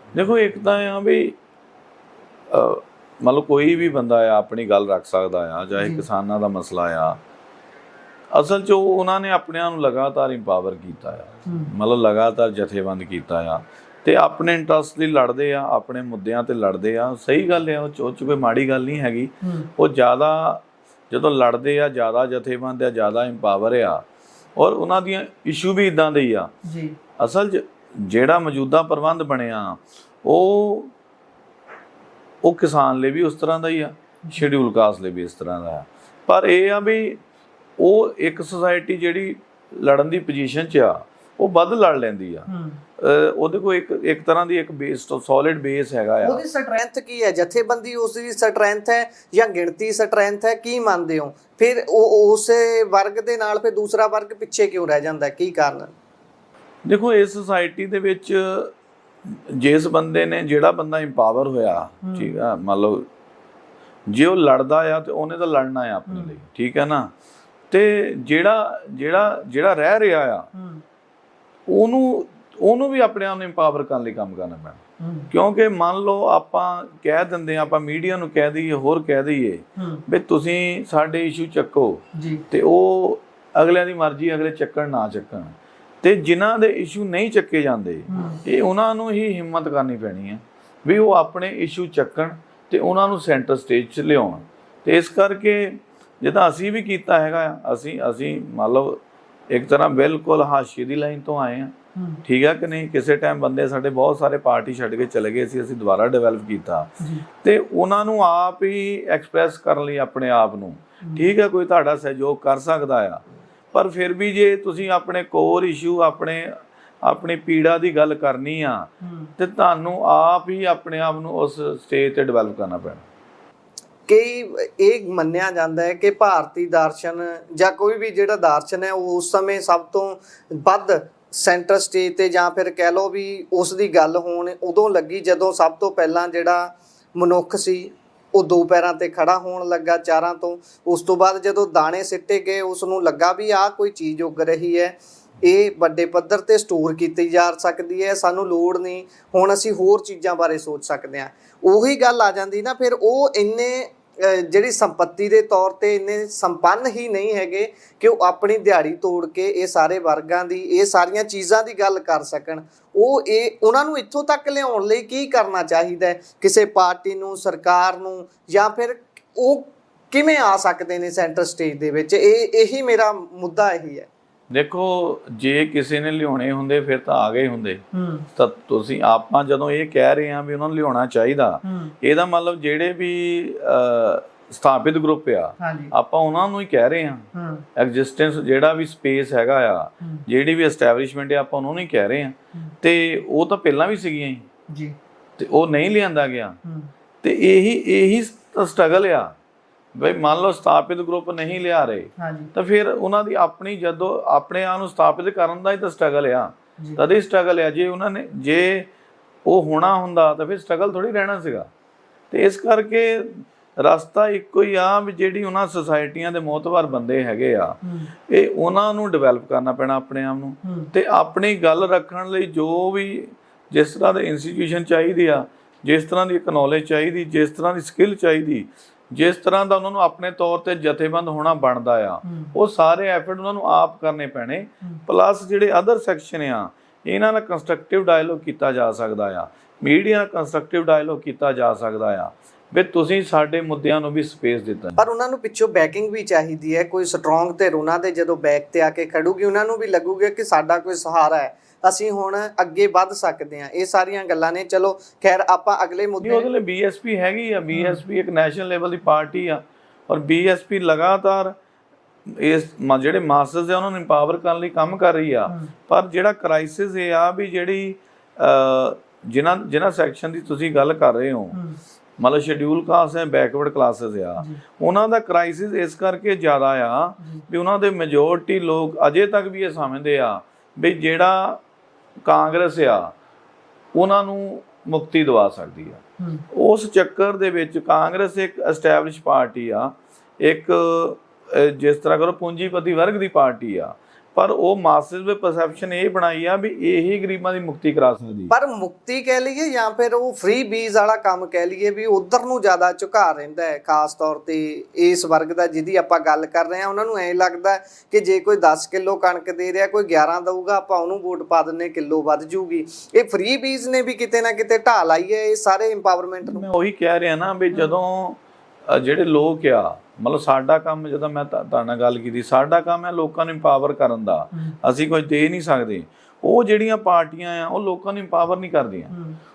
ਦੇਖੋ, ਇੱਕ ਤਾਂ ਆ ਵੀ ਮਤਲਬ ਕੋਈ ਵੀ ਬੰਦਾ ਆ ਆਪਣੀ ਗੱਲ ਰੱਖ ਸਕਦਾ ਆ, ਚਾਹੇ ਕਿਸਾਨਾਂ ਦਾ ਮਸਲਾ ਆ। ਅਸਲ 'ਚ ਉਹਨਾਂ ਨੇ ਆਪਣਿਆਂ ਨੂੰ ਲਗਾਤਾਰ ਇੰਪਾਵਰ ਕੀਤਾ ਆ, ਮਤਲਬ ਲਗਾਤਾਰ ਜਥੇਬੰਦ ਕੀਤਾ ਆ, ਤੇ ਆਪਣੇ ਇੰਟਰਸਟ ਲਈ ਲੜਦੇ ਆ, ਆਪਣੇ ਮੁੱਦਿਆਂ ਤੇ ਲੜਦੇ ਆ। ਸਹੀ ਗੱਲ ਆ, ਉਹ 'ਚ ਕੋਈ ਮਾੜੀ ਗੱਲ ਨਹੀਂ ਹੈਗੀ। ਉਹ ਜ਼ਿਆਦਾ ਜਦੋਂ ਲੜਦੇ ਆ, ਜ਼ਿਆਦਾ ਜਥੇਬੰਦ ਆ, ਜ਼ਿਆਦਾ ਇੰਪਾਵਰ ਆ, ਔਰ ਉਹਨਾਂ ਦੀਆਂ ਇਸ਼ੂ ਵੀ ਇੱਦਾਂ ਦੇ ਹੀ ਆ। ਅਸਲ 'ਚ ਜਿਹੜਾ ਮੌਜੂਦਾ ਪ੍ਰਬੰਧ ਬਣਿਆ ਉਹ ਕਿਸਾਨ ਲਈ ਵੀ ਉਸ ਤਰ੍ਹਾਂ ਦਾ ਹੀ ਆ, ਸ਼ਡਿਊਲ ਕਾਸਟ ਲਈ ਵੀ ਇਸ ਤਰ੍ਹਾਂ ਦਾ ਆ। ਪਰ ਇਹ ਆ ਵੀ ਉਹ ਇੱਕ ਸੁਸਾਇਟੀ ਜਿਹੜੀ ਲੜਨ ਦੀ ਪੋਜੀਸ਼ਨ 'ਚ ਆ, ਉਹ ਵੱਧ ਲੜ ਲੈਂਦੀ ਆ। ਉਹਦੇ ਕੋਲ ਇੱਕ ਤਰ੍ਹਾਂ ਦੀ ਇੱਕ ਬੇਸ, ਸੋਲਿਡ ਬੇਸ ਹੈਗਾ ਆ। ਉਹਦੀ ਸਟਰੈਂਥ ਕੀ ਹੈ? ਜਥੇਬੰਦੀ ਉਸ ਦੀ ਸਟਰੈਂਥ ਹੈ ਜਾਂ ਗਿਣਤੀ ਸਟਰੈਂਥ ਹੈ? ਕੀ ਮੰਨਦੇ ਹੋ? ਫਿਰ ਉਸੇ ਵਰਗ ਦੇ ਨਾਲ ਫਿਰ ਦੂਸਰਾ ਵਰਗ ਪਿੱਛੇ ਕਿਉਂ ਰਹਿ ਜਾਂਦਾ? ਕੀ ਕਾਰਨ? ਦੇਖੋ, ਇਸ ਸੁਸਾਇਟੀ ਦੇ ਵਿੱਚ ਜਿਸ ਬੰਦੇ ਨੇ, ਜਿਹੜਾ ਬੰਦਾ ਇੰਪਾਵਰ ਹੋਇਆ, ਠੀਕ ਆ, ਮੰਨ ਲਓ ਜੇ ਉਹ ਲੜਦਾ ਆ ਤੇ ਉਹਨੇ ਤਾਂ ਲੜਨਾ ਆ ਆਪਣੇ ਲਈ, ਠੀਕ ਹੈ ਨਾ। ਤੇ ਜਿਹੜਾ ਰਹਿ ਰਿਹਾ ਆ, ਉਹਨੂੰ ਵੀ ਆਪਣੇ ਆਪ ਨੂੰ ਇੰਪਾਵਰ ਕਰਨ ਲਈ ਕੰਮ ਕਰਨਾ ਪੈਣਾ। ਕਿਉਂਕਿ ਮੰਨ ਲਓ ਆਪਾਂ ਕਹਿ ਦਿੰਦੇ ਹਾਂ, ਆਪਾਂ ਮੀਡੀਆ ਨੂੰ ਕਹਿ ਦਈਏ, ਹੋਰ ਕਹਿ ਦਈਏ ਵੀ ਤੁਸੀਂ ਸਾਡੇ ਇਸ਼ੂ ਚੱਕੋ, ਤੇ ਉਹ ਅਗਲਿਆਂ ਦੀ ਮਰਜ਼ੀ, ਅਗਲੇ ਚੱਕਣ ਨਾ ਚੱਕਣ। ਤੇ ਜਿਨ੍ਹਾਂ ਦੇ ਇਸ਼ੂ ਨਹੀਂ ਚੱਕੇ ਜਾਂਦੇ, ਇਹ ਉਹਨਾਂ ਨੂੰ ਹੀ ਹਿੰਮਤ ਕਰਨੀ ਪੈਣੀ ਹੈ ਵੀ ਉਹ ਆਪਣੇ ਇਸ਼ੂ ਚੱਕਣ ਤੇ ਉਹਨਾਂ ਨੂੰ ਸੈਂਟਰ ਸਟੇਜ 'ਚ ਲਿਆਉਣ। ਤੇ ਇਸ ਕਰਕੇ ਜਿੱਦਾਂ ਅਸੀਂ ਵੀ ਕੀਤਾ ਹੈਗਾ, ਅਸੀਂ ਮੰਨ ਲਓ ਇੱਕ ਤਰ੍ਹਾਂ ਬਿਲਕੁਲ ਹਾਸ਼ੀਏ ਦੀ ਲਾਈਨ ਤੋਂ ਆਏ ਹਾਂ, ਠੀਕ ਹੈ ਕਿ ਨਹੀਂ। ਕਿਸੇ ਟਾਈਮ ਬੰਦੇ ਸਾਡੇ ਬਹੁਤ ਸਾਰੇ ਪਾਰਟੀ ਛੱਡ ਕੇ ਚਲੇ ਗਏ ਸੀ, ਅਸੀਂ ਦੁਬਾਰਾ ਡਿਵੈਲਪ ਕੀਤਾ, ਤੇ ਉਹਨਾਂ ਨੂੰ ਆਪ ਹੀ ਐਕਸਪ੍ਰੈਸ ਕਰਨ ਲਈ ਆਪਣੇ ਆਪ ਨੂੰ, ਠੀਕ ਹੈ, ਕੋਈ ਤੁਹਾਡਾ ਸਹਿਯੋਗ ਕਰ ਸਕਦਾ ਆ। ਪਰ ਫਿਰ ਵੀ ਜੇ ਤੁਸੀਂ ਆਪਣੇ ਕੋਰ ਇਸ਼ੂ, ਆਪਣੀ ਪੀੜਾ ਦੀ ਗੱਲ ਕਰਨੀ ਆ, ਤੇ ਤੁਹਾਨੂੰ ਆਪ ਹੀ ਆਪਣੇ ਆਪ ਨੂੰ ਉਸ ਸਟੇਜ ਤੇ ਡਿਵੈਲਪ ਕਰਨਾ ਪੈਣਾ। ਕਈ ਇਹ ਮੰਨਿਆ ਜਾਂਦਾ ਹੈ ਕਿ ਭਾਰਤੀ ਦਰਸ਼ਨ ਜਾਂ ਕੋਈ ਵੀ ਜਿਹੜਾ ਦਰਸ਼ਨ ਹੈ, ਉਹ ਉਸ ਸਮੇਂ ਸਭ ਤੋਂ ਵੱਧ ਸੈਂਟਰ ਸਟੇਜ ਤੇ, ਜਾਂ ਫਿਰ ਕਹਿ ਲਓ ਵੀ ਉਸ ਦੀ ਗੱਲ ਹੋਣ ਉਦੋਂ ਲੱਗੀ ਜਦੋਂ ਸਭ ਤੋਂ ਪਹਿਲਾਂ ਜਿਹੜਾ ਮਨੁੱਖ ਸੀ ਉਹ ਦੋ ਪੈਰਾਂ ਤੇ ਖੜਾ ਹੋਣ ਲੱਗਾ, ਚਾਰਾਂ ਤੋਂ। ਉਸ ਤੋਂ ਬਾਅਦ ਜਦੋਂ ਦਾਣੇ ਸਿੱਟੇ ਗਏ, ਉਸ ਨੂੰ ਲੱਗਾ ਵੀ ਆਹ ਕੋਈ ਚੀਜ਼ ਉੱਗ ਰਹੀ ਹੈ, ਇਹ ਵੱਡੇ ਪੱਧਰ ਤੇ ਸਟੋਰ ਕੀਤੀ ਜਾ ਸਕਦੀ ਹੈ, ਸਾਨੂੰ ਲੋੜ ਨਹੀਂ, ਹੁਣ ਅਸੀਂ ਹੋਰ ਚੀਜ਼ਾਂ ਬਾਰੇ ਸੋਚ ਸਕਦੇ ਹਾਂ। ਉਹੀ ਗੱਲ ਆ ਜਾਂਦੀ ਨਾ, ਫਿਰ ਉਹ ਇੰਨੇ ਜਿਹੜੀ ਸੰਪत्ति ਦੇ ਤੌਰ ਤੇ ਇੰਨੇ ਸੰਪੰਨ ਹੀ ਨਹੀਂ ਹੈਗੇ ਕਿ ਉਹ ਆਪਣੀ ਦਿਹਾੜੀ ਤੋੜ ਕੇ ਇਹ ਸਾਰੇ ਵਰਗਾਂ ਦੀ, ਇਹ ਸਾਰੀਆਂ ਚੀਜ਼ਾਂ ਦੀ ਗੱਲ ਕਰ ਸਕਣ। ਉਹਨਾਂ ਨੂੰ ਇੱਥੋਂ ਤੱਕ ਲਿਆਉਣ ਲਈ ਕੀ ਕਰਨਾ ਚਾਹੀਦਾ ਹੈ? ਕਿਸੇ ਪਾਰਟੀ ਨੂੰ, ਸਰਕਾਰ ਨੂੰ, ਜਾਂ ਫਿਰ ਉਹ ਕਿਵੇਂ ਆ ਸਕਦੇ ਨੇ ਸੈਂਟਰ ਸਟੇਜ ਦੇ ਵਿੱਚ? ਇਹੀ ਮੇਰਾ ਮੁੱਦਾ ਇਹੀ ਹੈ। ਦੇਖੋ, ਜੇ ਕਿਸੇ ਨੇ ਲਿਆਉਣੇ ਹੁੰਦੇ ਫਿਰ ਤਾਂ ਆ ਗਏ ਹੁੰਦੇ। ਤਾਂ ਤੁਸੀਂ, ਆਪਾਂ ਜਦੋਂ ਇਹ ਕਹਿ ਰਹੇ ਹਾਂ ਵੀ ਉਹਨਾਂ ਨੂੰ ਲਿਆਉਣਾ ਚਾਹੀਦਾ, ਇਹਦਾ ਮਤਲਬ ਜਿਹੜੇ ਵੀ ਸਥਾਪਿਤ ਗਰੁੱਪ ਆ, ਆਪਾਂ ਉਹਨਾਂ ਨੂੰ ਹੀ ਕਹਿ ਰਹੇ ਹਾਂ। ਐਗਜ਼ਿਸਟੈਂਸ, ਜਿਹੜਾ ਵੀ ਸਪੇਸ ਹੈਗਾ ਆ, ਜਿਹੜੀ ਵੀ ਐਸਟੈਬਲਿਸ਼ਮੈਂਟ ਆ, ਆਪਾਂ ਉਹਨਾਂ ਨੂੰ ਹੀ ਕਹਿ ਰਹੇ ਹਾਂ। ਤੇ ਉਹ ਤਾਂ ਪਹਿਲਾਂ ਵੀ ਸੀਗੀਆਂ ਜੀ, ਤੇ ਉਹ ਨਹੀਂ ਲਿਆਂਦਾ ਗਿਆ। ਤੇ ਇਹੀ ਸਟਰਗਲ ਆ ਬਈ ਮੰਨ ਲਓ ਸਥਾਪਿਤ ਗਰੁੱਪ ਨਹੀਂ ਲਿਆ ਰਹੇ ਹਾਂਜੀ ਤਾਂ ਫਿਰ ਉਹਨਾਂ ਦੀ ਆਪਣੀ ਜਦੋਂ ਆਪਣੇ ਆਪ ਨੂੰ ਸਥਾਪਿਤ ਕਰਨ ਦਾ ਹੀ ਤਾਂ ਸਟਰਗਲ ਆ, ਤਦ ਹੀ ਸਟਰਗਲ ਆ। ਜੇ ਉਹ ਹੋਣਾ ਹੁੰਦਾ ਤਾਂ ਫਿਰ ਸਟਰਗਲ ਥੋੜੀ ਰਹਿਣਾ ਸੀਗਾ। ਤੇ ਇਸ ਕਰਕੇ ਰਸਤਾ ਇੱਕੋ ਹੀ ਆ ਵੀ ਜਿਹੜੀ ਉਹਨਾਂ ਸੁਸਾਇਟੀਆਂ ਦੇ ਮੋਹਤਵਾਰ ਬੰਦੇ ਹੈਗੇ ਆ, ਇਹ ਉਹਨਾਂ ਨੂੰ ਡਿਵੈਲਪ ਕਰਨਾ ਪੈਣਾ ਆਪਣੇ ਆਪ ਨੂੰ, ਤੇ ਆਪਣੀ ਗੱਲ ਰੱਖਣ ਲਈ ਜੋ ਵੀ ਜਿਸ ਤਰ੍ਹਾਂ ਦੇ ਇੰਸਟੀਟਿਊਸ਼ਨ ਚਾਹੀਦੀ ਆ, ਜਿਸ ਤਰ੍ਹਾਂ ਦੀ ਇੱਕ ਨੌਲੇਜ ਚਾਹੀਦੀ, ਜਿਸ ਤਰ੍ਹਾਂ ਦੀ ਸਕਿੱਲ ਚਾਹੀਦੀ, ਜਿਸ ਤਰ੍ਹਾਂ ਦਾ ਉਹਨਾਂ ਨੂੰ ਆਪਣੇ ਤੌਰ ਤੇ ਜਥੇਬੰਦ ਹੋਣਾ ਬਣਦਾ ਆ, ਉਹ ਸਾਰੇ ਐਫਰਟ ਉਹਨਾਂ ਨੂੰ ਆਪ ਕਰਨੇ ਪੈਣੇ। ਪਲੱਸ ਜਿਹੜੇ ਅਦਰ ਸੈਕਸ਼ਨ ਆ ਇਹਨਾਂ ਨਾਲ ਕੰਸਟਰਕਟਿਵ ਡਾਇਲੋਗ ਕੀਤਾ ਜਾ ਸਕਦਾ ਆ, ਮੀਡੀਆ ਨਾਲ ਕੰਸਟਰਕਟਿਵ ਡਾਇਲੋਗ ਕੀਤਾ ਜਾ ਸਕਦਾ ਆ ਵੀ ਤੁਸੀਂ ਸਾਡੇ ਮੁੱਦਿਆਂ ਨੂੰ ਵੀ ਸਪੇਸ ਦਿੱਤਾ। ਪਰ ਉਹਨਾਂ ਨੂੰ ਪਿੱਛੋਂ ਬੈਕਿੰਗ ਵੀ ਚਾਹੀਦੀ ਹੈ, ਕੋਈ ਸਟਰੋਂਗ ਧਿਰ ਉਹਨਾਂ ਦੇ ਜਦੋਂ ਬੈਕ ਤੇ ਆ ਕੇ ਖੜੂਗੀ ਉਹਨਾਂ ਨੂੰ ਵੀ ਲੱਗੂਗਾ ਕਿ ਸਾਡਾ ਕੋਈ ਸਹਾਰਾ ਹੈ, ਅਸੀਂ ਹੁਣ ਅੱਗੇ ਵੱਧ ਸਕਦੇ ਹਾਂ। ਇਹ ਸਾਰੀਆਂ ਗੱਲਾਂ ਨੇ। ਚਲੋ ਖੈਰ ਆਪਾਂ ਅਗਲੇ ਮੁੱਦੇ ਉਹਦੇ ਲਈ ਬੀਐਸਪੀ ਹੈਗੀ ਆ, ਬੀਐਸਪੀ ਇੱਕ ਨੈਸ਼ਨਲ ਲੈਵਲ ਦੀ ਪਾਰਟੀ ਆ, ਔਰ ਬੀਐਸਪੀ ਲਗਾਤਾਰ ਇਸ ਜਿਹੜੇ ਮਾਸਟਰਸ ਆ ਉਹਨਾਂ ਨੂੰ ਇੰਪਾਵਰ ਕਰਨ ਲਈ ਕੰਮ ਕਰ ਰਹੀ ਆ। ਪਰ ਜਿਹੜਾ ਕ੍ਰਾਈਸਿਸ ਇਹ ਆ ਵੀ ਜਿਹੜੀ ਜਿਨ੍ਹਾਂ ਸੈਕਸ਼ਨ ਦੀ ਤੁਸੀਂ ਗੱਲ ਕਰ ਰਹੇ ਹੋ, ਮਤਲਬ ਸ਼ਡਿਊਲ ਕਾਸਟ ਹੈ, ਬੈਕਵਰਡ ਕਲਾਸਿਸ ਆ, ਉਹਨਾਂ ਦਾ ਕ੍ਰਾਈਸਿਸ ਇਸ ਕਰਕੇ ਜ਼ਿਆਦਾ ਆ ਵੀ ਉਹਨਾਂ ਦੇ ਮੈਜੋਰਟੀ ਲੋਕ ਅਜੇ ਤੱਕ ਵੀ ਇਹ ਸਮਝਦੇ ਆ ਵੀ ਜਿਹੜਾ ਕਾਂਗਰਸ ਆ ਉਹਨਾਂ ਨੂੰ ਮੁਕਤੀ ਦਵਾ ਸਕਦੀ ਆ। ਉਸ ਚੱਕਰ ਦੇ ਵਿੱਚ ਕਾਂਗਰਸ ਇੱਕ ਐਸਟੈਬਲਿਸ਼ ਪਾਰਟੀ ਆ, ਇੱਕ ਜਿਸ ਤਰ੍ਹਾਂ ਕਰੋ ਪੂੰਜੀਪਤੀ ਵਰਗ ਦੀ ਪਾਰਟੀ ਆ, ਪਰ ਉਹ ਮਾਸਿਸ ਵਿੱਚ ਪਰਸੈਪਸ਼ਨ ਇਹ ਬਣਾਈ ਆ ਵੀ ਇਹੀ ਗਰੀਬਾਂ ਦੀ ਮੁਕਤੀ ਕਰਾ ਸਕਦੀ। ਪਰ ਮੁਕਤੀ ਕਹਿ ਲਈਏ ਜਾਂ ਫਿਰ ਉਹ ਫ੍ਰੀ ਬੀਜ਼ ਵਾਲਾ ਕੰਮ ਕਹਿ ਲਈਏ ਵੀ ਉਧਰ ਨੂੰ ਜ਼ਿਆਦਾ ਝੁਕਾਅ ਰਹਿੰਦਾ ਹੈ, ਖਾਸ ਤੌਰ ਤੇ ਇਸ ਵਰਗ ਦਾ ਜਿਹਦੀ ਆਪਾਂ ਗੱਲ ਕਰ ਰਹੇ ਹਾਂ। ਉਹਨਾਂ ਨੂੰ ਐਂ ਲੱਗਦਾ ਕਿ ਜੇ ਕੋਈ 10 ਕਿਲੋ ਕਣਕ ਦੇ ਰਿਹਾ, ਕੋਈ 11 ਦਊਗਾ, ਆਪਾਂ ਉਹਨੂੰ ਵੋਟ ਪਾ ਦਿੰਨੇ, ਕਿਲੋ ਵੱਧ ਜੂਗੀ। ਇਹ ਫ੍ਰੀ ਬੀਜ਼ ਨੇ ਵੀ ਕਿਤੇ ਨਾ ਕਿਤੇ ਢਾਹ ਲਾਈ ਹੈ ਇਹ ਸਾਰੇ ਇੰਪਾਵਰਮੈਂਟ ਨੂੰ। ਮੈਂ ਉਹੀ ਕਹਿ ਰਿਹਾ ਨਾ ਵੀ ਜਦੋਂ ਜਿਹੜੇ ਲੋਕ ਆ, ਮਤਲਬ ਸਾਡਾ ਕੰਮ, ਜਦੋਂ ਮੈਂ ਤੁਹਾਡੇ ਨਾਲ ਗੱਲ ਕੀਤੀ, ਸਾਡਾ ਕੰਮ ਹੈ ਲੋਕਾਂ ਨੂੰ ਇੰਪਾਵਰ ਕਰਨ ਦਾ, ਅਸੀਂ ਕੁਝ ਦੇ ਨਹੀਂ ਸਕਦੇ। ਉਹ ਜਿਹੜੀਆਂ ਪਾਰਟੀਆਂ ਆ ਉਹ ਲੋਕਾਂ ਨੂੰ ਇੰਪਾਵਰ ਨਹੀਂ ਕਰਦੀਆਂ,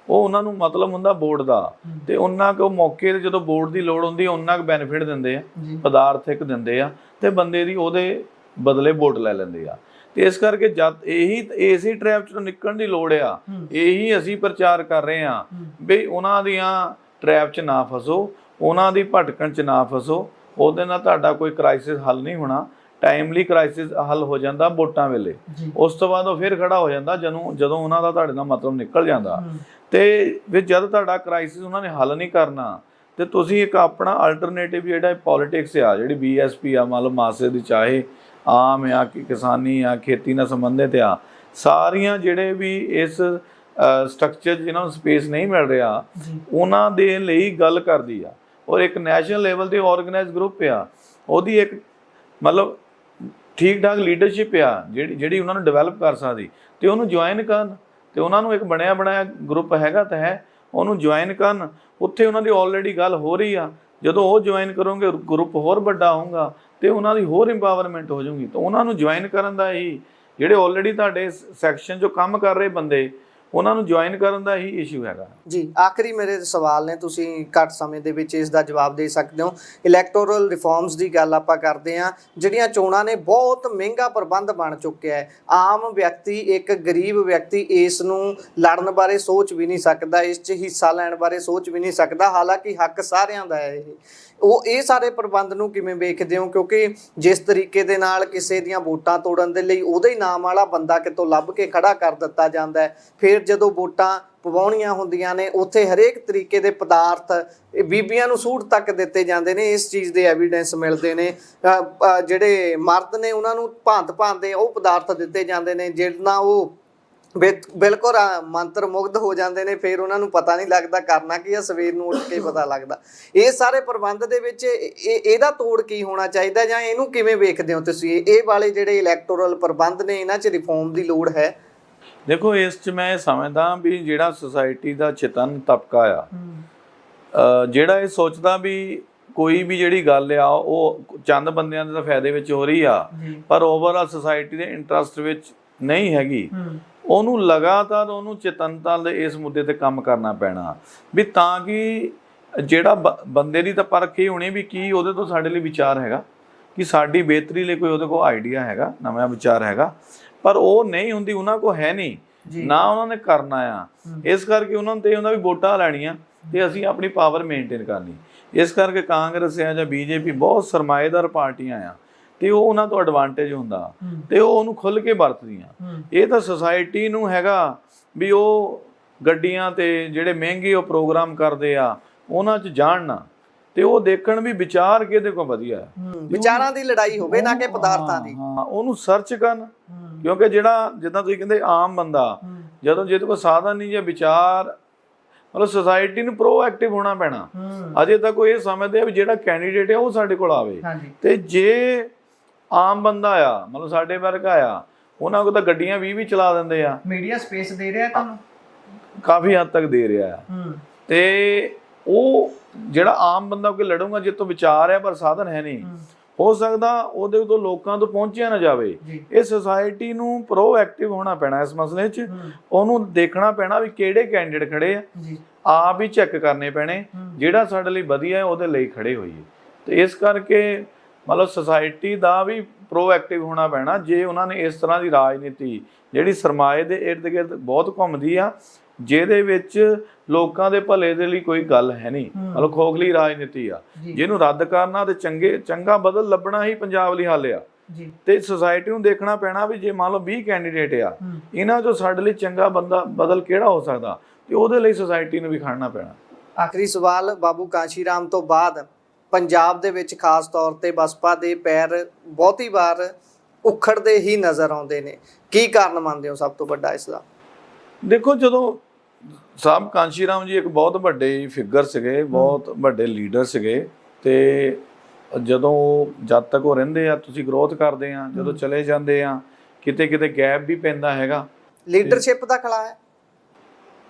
ਉਹ ਉਹਨਾਂ ਨੂੰ ਮਤਲਬ ਹੁੰਦਾ ਵੋਟ ਦਾ, ਤੇ ਉਹਨਾਂ ਕੋ ਮੌਕੇ ਤੇ ਜਦੋਂ ਵੋਟ ਦੀ ਲੋੜ ਹੁੰਦੀ ਉਹਨਾਂ ਕੁ ਬੈਨੀਫਿਟ ਦਿੰਦੇ ਆ, ਪਦਾਰਥਿਕ ਦਿੰਦੇ ਆ, ਤੇ ਬੰਦੇ ਦੀ ਉਹਦੇ ਬਦਲੇ ਵੋਟ ਲੈ ਲੈਂਦੇ ਆ। ਤੇ ਇਸ ਕਰਕੇ ਜਦ ਇਸੇ ਟ੍ਰੈਪ ਚੋਂ ਨਿਕਲਣ ਦੀ ਲੋੜ ਆ, ਇਹੀ ਅਸੀਂ ਪ੍ਰਚਾਰ ਕਰ ਰਹੇ ਹਾਂ ਵੀ ਉਹਨਾਂ ਦੀਆਂ ਟ੍ਰੈਪ 'ਚ ਨਾ ਫਸੋ, ਉਹਨਾਂ ਦੀ ਭਟਕਣ 'ਚ ਨਾ ਫਸੋ। ਉਹਦੇ ਨਾਲ ਤੁਹਾਡਾ ਕੋਈ ਕ੍ਰਾਈਸਿਸ ਹੱਲ ਨਹੀਂ ਹੋਣਾ। ਟਾਈਮਲੀ ਕ੍ਰਾਈਸਿਸ ਹੱਲ ਹੋ ਜਾਂਦਾ ਵੋਟਾਂ ਵੇਲੇ, ਉਸ ਤੋਂ ਬਾਅਦ ਉਹ ਫਿਰ ਖੜਾ ਹੋ ਜਾਂਦਾ ਜਦੋਂ ਉਹਨਾਂ ਦਾ ਤੁਹਾਡੇ ਨਾਲ ਮਤਲਬ ਨਿਕਲ ਜਾਂਦਾ। ਤੇ ਫਿਰ ਜਦ ਤੁਹਾਡਾ ਕ੍ਰਾਈਸਿਸ ਉਹਨਾਂ ਨੇ ਹੱਲ ਨਹੀਂ ਕਰਨਾ, ਤੇ ਤੁਸੀਂ ਇੱਕ ਆਪਣਾ ਅਲਟਰਨੇਟਿਵ ਜਿਹੜਾ ਪੋਲੀਟਿਕਸ ਆ, ਜਿਹੜੀ ਬੀਐਸਪੀ ਆ, ਮਤਲਬ ਮਾਸੇ ਦੀ, ਚਾਹੇ ਆਮ ਆ ਕਿ ਕਿਸਾਨੀ ਆ, ਖੇਤੀ ਨਾਲ ਸੰਬੰਧਿਤ ਆ, ਸਾਰੀਆਂ ਜਿਹੜੇ ਵੀ ਇਸ ਸਟਰਕਚਰ ਜਿਹਨਾਂ ਨੂੰ ਸਪੇਸ ਨਹੀਂ ਮਿਲ ਰਿਹਾ ਉਹਨਾਂ ਦੇ ਲਈ ਗੱਲ ਕਰਦੀ ਆ। ਔਰ ਇੱਕ ਨੈਸ਼ਨਲ ਲੈਵਲ ਤੇ ਆਰਗੇਨਾਈਜ਼ ਗਰੁੱਪ ਆ, ਉਹਦੀ ਇੱਕ ਮਤਲਬ ਠੀਕ ਠਾਕ ਲੀਡਰਸ਼ਿਪ ਆ ਜਿਹੜੀ ਉਹਨਾਂ ਨੂੰ ਡਿਵੈਲਪ ਕਰ ਸਕਦੀ, ਤੇ ਉਹਨੂੰ ਜੁਆਇਨ ਕਰਨ, ਤੇ ਉਹਨਾਂ ਨੂੰ ਇੱਕ ਬਣਿਆ ਬਣਾਇਆ ਗਰੁੱਪ ਹੈਗਾ ਤਾਂ ਹੈ, ਉਹਨੂੰ ਜੁਆਇਨ ਕਰਨ। ਉੱਥੇ ਉਹਨਾਂ ਦੀ ਆਲਰੇਡੀ ਗੱਲ ਹੋ ਰਹੀ ਆ, ਜਦੋਂ ਉਹ ਜੁਆਇਨ ਕਰੋਗੇ ਗਰੁੱਪ ਹੋਰ ਵੱਡਾ ਹੋਊਗਾ ਤੇ ਉਹਨਾਂ ਦੀ ਹੋਰ ਇੰਪਾਵਰਮੈਂਟ ਹੋ ਜਾਊਗੀ। ਤਾਂ ਉਹਨਾਂ ਨੂੰ ਜੁਆਇਨ ਕਰਨ ਦਾ ਹੀ, ਜਿਹੜੇ ਆਲਰੇਡੀ ਤੁਹਾਡੇ ਸੈਕਸ਼ਨ 'ਚੋਂ ਕੰਮ ਕਰ ਰਹੇ ਬੰਦੇ, ਉਹਨਾਂ ਨੂੰ ਜੁਆਇਨ ਕਰਨ ਦਾ ਹੀ ਇਸ਼ੂ ਹੈਗਾ ਜੀ। ਆਖਰੀ ਮੇਰੇ ਸਵਾਲ ਨੇ, ਤੁਸੀਂ ਘੱਟ ਸਮੇਂ ਦੇ ਵਿੱਚ ਇਸ ਦਾ ਜਵਾਬ ਦੇ ਸਕਦੇ ਹੋ। ਇਲੈਕਟੋਰਲ ਰਿਫਾਰਮਸ ਦੀ ਗੱਲ ਆਪਾਂ ਕਰਦੇ ਹਾਂ, ਜਿਹੜੀਆਂ ਚੋਣਾਂ ਨੇ ਬਹੁਤ ਮਹਿੰਗਾ ਪ੍ਰਬੰਧ ਬਣ ਚੁੱਕਿਆ ਹੈ। ਆਮ ਵਿਅਕਤੀ, ਇੱਕ ਗਰੀਬ ਵਿਅਕਤੀ ਇਸ ਨੂੰ ਲੜਨ ਬਾਰੇ ਸੋਚ ਵੀ ਨਹੀਂ ਸਕਦਾ, ਇਸ 'ਚ ਹਿੱਸਾ ਲੈਣ ਬਾਰੇ ਸੋਚ ਵੀ ਨਹੀਂ ਸਕਦਾ, ਹਾਲਾਂਕਿ ਹੱਕ ਸਾਰਿਆਂ ਦਾ ਹੈ ਇਹ ਸਾਰੇ ਪ੍ਰਬੰਧ ਨੂੰ ਕਿਵੇਂ ਵੇਖਦੇ ਹੋ? ਕਿਉਂਕਿ ਜਿਸ ਤਰੀਕੇ ਦੇ ਨਾਲ ਕਿਸੇ ਦੀਆਂ ਵੋਟਾਂ ਤੋੜਨ ਦੇ ਲਈ ਉਹਦੇ ਹੀ ਨਾਮ ਵਾਲਾ ਬੰਦਾ ਕਿਤੋਂ ਲੱਭ ਕੇ ਖੜਾ ਕਰ ਦਿੱਤਾ ਜਾਂਦਾ ਹੈ, ਫਿਰ ਜਦੋਂ ਵੋਟਾਂ ਪਵਾਉਣੀਆਂ ਹੁੰਦੀਆਂ ਨੇ ਉੱਥੇ ਹਰੇਕ ਤਰੀਕੇ ਦੇ ਪਦਾਰਥ ਬੀਬੀਆਂ ਨੂੰ ਸੂਟ ਤੱਕ ਦਿੱਤੇ ਜਾਂਦੇ ਨੇ। ਇਸ ਚੀਜ਼ ਦੇ ਐਵੀਡੈਂਸ ਮਿਲਦੇ ਨੇ। ਜਿਹੜੇ ਮਰਦ ਨੇ ਉਹਨਾਂ ਨੂੰ ਭਾਂਤ ਦੇ ਉਹ ਪਦਾਰਥ ਦਿੱਤੇ ਜਾਂਦੇ ਨੇ, ਜਿਹਨਾਂ ਉਹ ਬਿਲਕੁਲ ਮੰਤਰ ਮੁਗਧ ਹੋ ਜਾਂਦੇ ਨੇ, ਫਿਰ ਉਹਨਾਂ ਨੂੰ ਪਤਾ ਨਹੀਂ ਲੱਗਦਾ ਕਰਨਾ ਕੀ ਆ, ਸਵੇਰ ਨੂੰ ਉੱਠ ਕੇ ਪਤਾ ਲੱਗਦਾ। ਇਹ ਸਾਰੇ ਪ੍ਰਬੰਧ ਦੇ ਵਿੱਚ ਇਹਦਾ ਤੋੜ ਕੀ ਹੋਣਾ ਚਾਹੀਦਾ, ਜਾਂ ਇਹਨੂੰ ਕਿਵੇਂ ਵੇਖਦੇ ਹੋ ਤੁਸੀਂ? ਇਹ ਵਾਲੇ ਜਿਹੜੇ ਇਲੈਕਟੋਰਲ ਪ੍ਰਬੰਧ ਨੇ, ਇਹਨਾਂ 'ਚ ਰਿਫਾਰਮ ਦੀ ਲੋੜ ਹੈ? ਦੇਖੋ, ਇਸ 'ਚ ਮੈਂ ਇਹ ਸਮਝਦਾ ਵੀ ਜਿਹੜਾ ਸੁਸਾਇਟੀ ਦਾ ਚੇਤਨ ਤਬਕਾ ਆ, ਜਿਹੜਾ ਇਹ ਸੋਚਦਾ ਵੀ ਕੋਈ ਵੀ ਜਿਹੜੀ ਗੱਲ ਆ ਉਹ ਚੰਦ ਬੰਦਿਆਂ ਦੇ ਫਾਇਦੇ ਵਿੱਚ ਹੋ ਰਹੀ ਆ, ਪਰ ਓਵਰਆਲ ਸੁਸਾਇਟੀ ਦੇ ਇੰਟਰਸਟ ਵਿੱਚ ਨਹੀਂ ਹੈਗੀ, ਉਹਨੂੰ ਲਗਾਤਾਰ ਉਹਨੂੰ ਚੇਤਨਤਾ ਦੇ ਇਸ ਮੁੱਦੇ ਤੇ ਕੰਮ ਕਰਨਾ ਪੈਣਾ ਵੀ ਤਾਂ ਕਿ ਜਿਹੜਾ ਬੰਦੇ ਦੀ ਤਾਂ ਪਰਖ ਇਹ ਹੋਣੀ ਵੀ ਕੀ ਉਹਦੇ ਤੋਂ ਸਾਡੇ ਲਈ ਵਿਚਾਰ ਹੈਗਾ, ਕਿ ਸਾਡੀ ਬਿਹਤਰੀ ਲਈ ਕੋਈ ਉਹਦੇ ਕੋਲ ਆਈਡੀਆ ਹੈਗਾ, ਨਵਾਂ ਵਿਚਾਰ ਹੈਗਾ, ਪਰ ਉਹ ਨਹੀਂ ਹੁੰਦੀ, ਉਹਨਾਂ ਕੋਲ ਹੈ ਨਹੀਂ। ਨਾ ਉਹਨਾਂ ਨੇ ਕਰਨਾ ਆ। ਇਸ ਕਰਕੇ ਉਹਨਾਂ ਨੂੰ ਤੇ ਉਹਨਾਂ ਵੀ ਵੋਟਾਂ ਲੈਣੀਆਂ ਤੇ ਅਸੀਂ ਆਪਣੀ ਪਾਵਰ ਮੇਨਟੇਨ ਕਰਨੀ। ਇਸ ਕਰਕੇ ਕਾਂਗਰਸ ਆ ਜਾਂ ਬੀਜੇਪੀ ਬਹੁਤ ਸਰਮਾਏਦਾਰ ਪਾਰਟੀਆਂ ਆ ਤੇ ਉਹ ਉਹਨਾਂ ਤੋਂ ਐਡਵਾਂਟੇਜ ਹੁੰਦਾ ਤੇ ਉਹ ਉਹਨੂੰ ਖੁੱਲ੍ਹ ਕੇ ਵਰਤਦੀਆਂ। ਇਹ ਤਾਂ ਸੁਸਾਇਟੀ ਨੂੰ ਹੈਗਾ ਵੀ ਉਹ ਗੱਡੀਆਂ ਤੇ ਜਿਹੜੇ ਮਹਿੰਗੇ ਉਹ ਪ੍ਰੋਗਰਾਮ ਕਰਦੇ ਆ ਉਹਨਾਂ 'ਚ ਜਾਣ ਨਾ ਤੇ ਉਹ ਦੇਖਣ ਵੀ ਵਿਚਾਰ ਕਿਹਦੇ ਕੋਲ ਵਧੀਆ ਹੈ, ਵਿਚਾਰਾਂ ਦੀ ਲੜਾਈ ਹੋਵੇ ਨਾ ਕਿ ਪਦਾਰਥਾਂ ਦੀ। ਹਾਂ, ਉਹਨੂੰ ਸਰਚ ਕਰਨ। ਕਿਉਂਕਿ ਜਿਹੜਾ ਜਿੱਦਾਂ ਤੁਸੀਂ ਕਹਿੰਦੇ ਆਮ ਬੰਦਾ ਜਦੋਂ ਜਿਹਦੇ ਕੋਲ ਸਾਧਨ ਨਹੀਂ ਜਾਂ ਵਿਚਾਰ, ਮਤਲਬ ਸੁਸਾਇਟੀ ਨੂੰ ਪ੍ਰੋਐਕਟਿਵ ਹੋਣਾ ਪੈਣਾ। ਅਜੇ ਤੱਕ ਉਹ ਇਹ ਸਮਝਦੇ ਆ ਵੀ ਜਿਹੜਾ ਕੈਂਡੀਡੇਟ ਆ ਉਹ ਸਾਡੇ ਕੋਲ ਆਵੇ ਤੇ ਜੇ ਆਮ ਬੰਦਾ ਆ ਮਤਲਬ ਸਾਡੇ ਵਰਗਾ ਆ ਉਹਨਾਂ ਕੋਲ ਤਾਂ ਗੱਡੀਆਂ 20 ਚਲਾ ਦਿੰਦੇ ਆ। ਮੀਡੀਆ ਸਪੇਸ ਦੇ ਰਿਹਾ ਤੁਹਾਨੂੰ ਕਾਫੀ ਹੱਦ ਤੱਕ ਦੇ ਰਿਹਾ ਆ ਤੇ ਉਹ ਜਿਹੜਾ ਆਮ ਬੰਦਾ ਕੋਈ ਲੜੂਗਾ ਜਿੱਤੋਂ ਵਿਚਾਰ ਹੈ ਪਰ ਸਾਧਨ ਹੈ ਨਹੀਂ, ਹੋ ਸਕਦਾ ਉਹਦੇ ਤੋਂ ਲੋਕਾਂ ਤੋਂ ਪਹੁੰਚਿਆ ਨਾ ਜਾਵੇ। ਇਹ ਸੁਸਾਇਟੀ ਨੂੰ ਪ੍ਰੋਐਕਟਿਵ ਹੋਣਾ ਪੈਣਾ ਇਸ ਮਸਲੇ 'ਚ। ਉਹਨੂੰ ਦੇਖਣਾ ਪੈਣਾ ਵੀ ਕਿਹੜੇ ਕੈਂਡੀਡੇਟ ਖੜੇ ਆ, ਆਪ ਹੀ ਚੈੱਕ ਕਰਨੇ ਪੈਣੇ ਜਿਹੜਾ ਸਾਡੇ ਲਈ ਵਧੀਆ ਹੈ ਉਹਦੇ ਲਈ ਖੜੇ ਹੋਈਏ। ਤੇ ਇਸ ਕਰਕੇ ਮਤਲਬ ਸੁਸਾਇਟੀ ਦਾ ਵੀ ਪ੍ਰੋਐਕਟਿਵ ਹੋਣਾ ਪੈਣਾ। ਜੇ ਉਹਨਾਂ ਨੇ ਇਸ ਤਰ੍ਹਾਂ ਦੀ ਰਾਜਨੀਤੀ ਜਿਹੜੀ ਸਰਮਾਏ ਦੇ ਇਰਦ ਗਿਰਦ ਬਹੁਤ ਘੁੰਮਦੀ ਆ, ਜਿਹਦੇ ਵਿੱਚ ਲੋਕਾਂ ਦੇ ਭਲੇ ਦੇ ਲਈ ਕੋਈ ਗੱਲ ਹੈ ਨਹੀਂ, ਮਤਲਬ ਖੋਖਲੀ ਰਾਜਨੀਤੀ ਆ, ਜਿਹਨੂੰ ਰੱਦ ਕਰਨਾ ਤੇ ਚੰਗਾ ਬਦਲ ਲੱਭਣਾ ਹੀ ਪੰਜਾਬ ਲਈ ਹੱਲ ਆ। ਤੇ ਸੁਸਾਇਟੀ ਨੂੰ ਦੇਖਣਾ ਪੈਣਾ ਵੀ ਜੇ ਮੰਨ ਲਓ 20 ਕੈਂਡੀਡੇਟ ਆ, ਇਹਨਾਂ ਚੋਂ ਸਾਡੇ ਲਈ ਚੰਗਾ ਬੰਦਾ ਬਦਲ ਕਿਹੜਾ ਹੋ ਸਕਦਾ ਤੇ ਉਹਦੇ ਲਈ ਸੁਸਾਇਟੀ ਨੂੰ ਵੀ ਖੜਨਾ ਪੈਣਾ। ਆਖਰੀ ਸਵਾਲ, ਬਾਬੂ ਕਾਂਸ਼ੀ ਰਾਮ ਤੋਂ ਬਾਅਦ ਪੰਜਾਬ ਦੇ ਵਿੱਚ ਖਾਸ ਤੌਰ ਤੇ ਬਸਪਾ ਦੇ ਪੈਰ ਬਹੁਤੀ ਵਾਰ ਉਖੜਦੇ ਹੀ ਨਜ਼ਰ ਆਉਂਦੇ ਨੇ, ਕੀ ਕਾਰਨ ਮੰਨਦੇ ਹੋ ਸਭ ਤੋਂ ਵੱਡਾ ਇਸ ਦਾ? ਦੇਖੋ, ਜਦੋਂ ਸਾਹਿਬ ਕਾਂਸ਼ੀ ਰਾਮ ਜੀ ਇੱਕ ਬਹੁਤ ਵੱਡੇ ਫਿਗਰ ਸੀਗੇ, ਬਹੁਤ ਵੱਡੇ ਲੀਡਰ ਸੀਗੇ ਤੇ ਜਦੋਂ ਜਦ ਤੱਕ ਉਹ ਰਹਿੰਦੇ ਆ ਤੁਸੀਂ ਗਰੋਥ ਕਰਦੇ ਆ, ਜਦੋਂ ਚਲੇ ਜਾਂਦੇ ਆ ਕਿਤੇ ਕਿਤੇ ਗੈਪ ਵੀ ਪੈਂਦਾ ਹੈਗਾ। ਲੀਡਰਸ਼ਿਪ ਦਾ ਖਲਾ ਹੈ।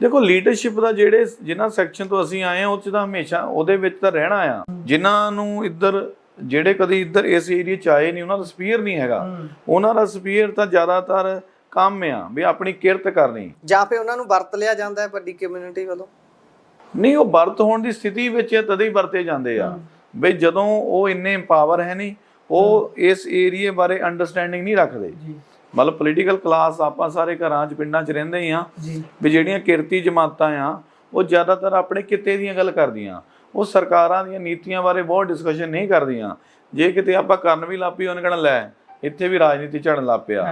ਦੇਖੋ, ਲੀਡਰਸ਼ਿਪ ਦਾ ਜਿਨ੍ਹਾਂ ਸੈਕਸ਼ਨ ਤੋਂ ਅਸੀਂ ਆਏ ਆ ਉਹ 'ਚ ਤਾਂ ਹਮੇਸ਼ਾ ਉਹਦੇ ਵਿੱਚ ਤਾਂ ਰਹਿਣਾ ਆ। ਜਿਨ੍ਹਾਂ ਨੂੰ ਇੱਧਰ ਜਿਹੜੇ ਕਦੀ ਇੱਧਰ ਇਸ ਏਰੀਏ 'ਚ ਆਏ ਨਹੀਂ ਉਹਨਾਂ ਦਾ ਸਪੀਅਰ ਨਹੀਂ ਹੈਗਾ, ਉਹਨਾਂ ਦਾ ਸਪੀਅਰ ਤਾਂ ਜ਼ਿਆਦਾਤਰ ਕੰਮ ਆ ਵੀ ਆਪਣੀ ਕਿਰਤ ਕਰਨੀ, ਜਾਂ ਫਿਰ ਉਹਨਾਂ ਨੂੰ ਵਰਤ ਲਿਆ ਜਾਂਦਾ ਹੈ ਵੱਡੀ ਕਮਿਊਨਿਟੀ ਵੱਲੋਂ। ਨਹੀਂ, ਉਹ ਵਰਤ ਹੋਣ ਦੀ ਸਥਿਤੀ ਵਿੱਚ ਤਦੇ ਹੀ ਵਰਤੇ ਜਾਂਦੇ ਆ ਬਈ ਜਦੋਂ ਉਹ ਇੰਨੇ ਪਾਵਰ ਹੈ ਨਹੀਂ, ਉਹ ਇਸ ਏਰੀਏ ਬਾਰੇ ਅੰਡਰਸਟੈਂਡਿੰਗ ਨਹੀਂ ਰੱਖਦੇ। ਮਤਲਬ ਪੋਲੀਟੀਕਲ ਕਲਾਸ ਆਪਾਂ ਸਾਰੇ ਘਰਾਂ 'ਚ ਪਿੰਡਾਂ 'ਚ ਰਹਿੰਦੇ ਹੀ ਆ ਵੀ ਜਿਹੜੀਆਂ ਕਿਰਤੀ ਜਮਾਤਾਂ ਆ ਉਹ ਜ਼ਿਆਦਾਤਰ ਆਪਣੇ ਕਿੱਤੇ ਦੀਆਂ ਗੱਲ ਕਰਦੀਆਂ, ਉਹ ਸਰਕਾਰਾਂ ਦੀਆਂ ਨੀਤੀਆਂ ਬਾਰੇ ਬਹੁਤ ਡਿਸਕਸ਼ਨ ਨਹੀਂ ਕਰਦੀਆਂ। ਜੇ ਕਿਤੇ ਆਪਾਂ ਕਰਨ ਵੀ ਲੱਗ ਪਈ ਉਹਨੇ ਕਹਿਣਾ ਲੈ ਇੱਥੇ ਵੀ ਰਾਜਨੀਤੀ ਝੜਨ ਲੱਗ ਪਿਆ।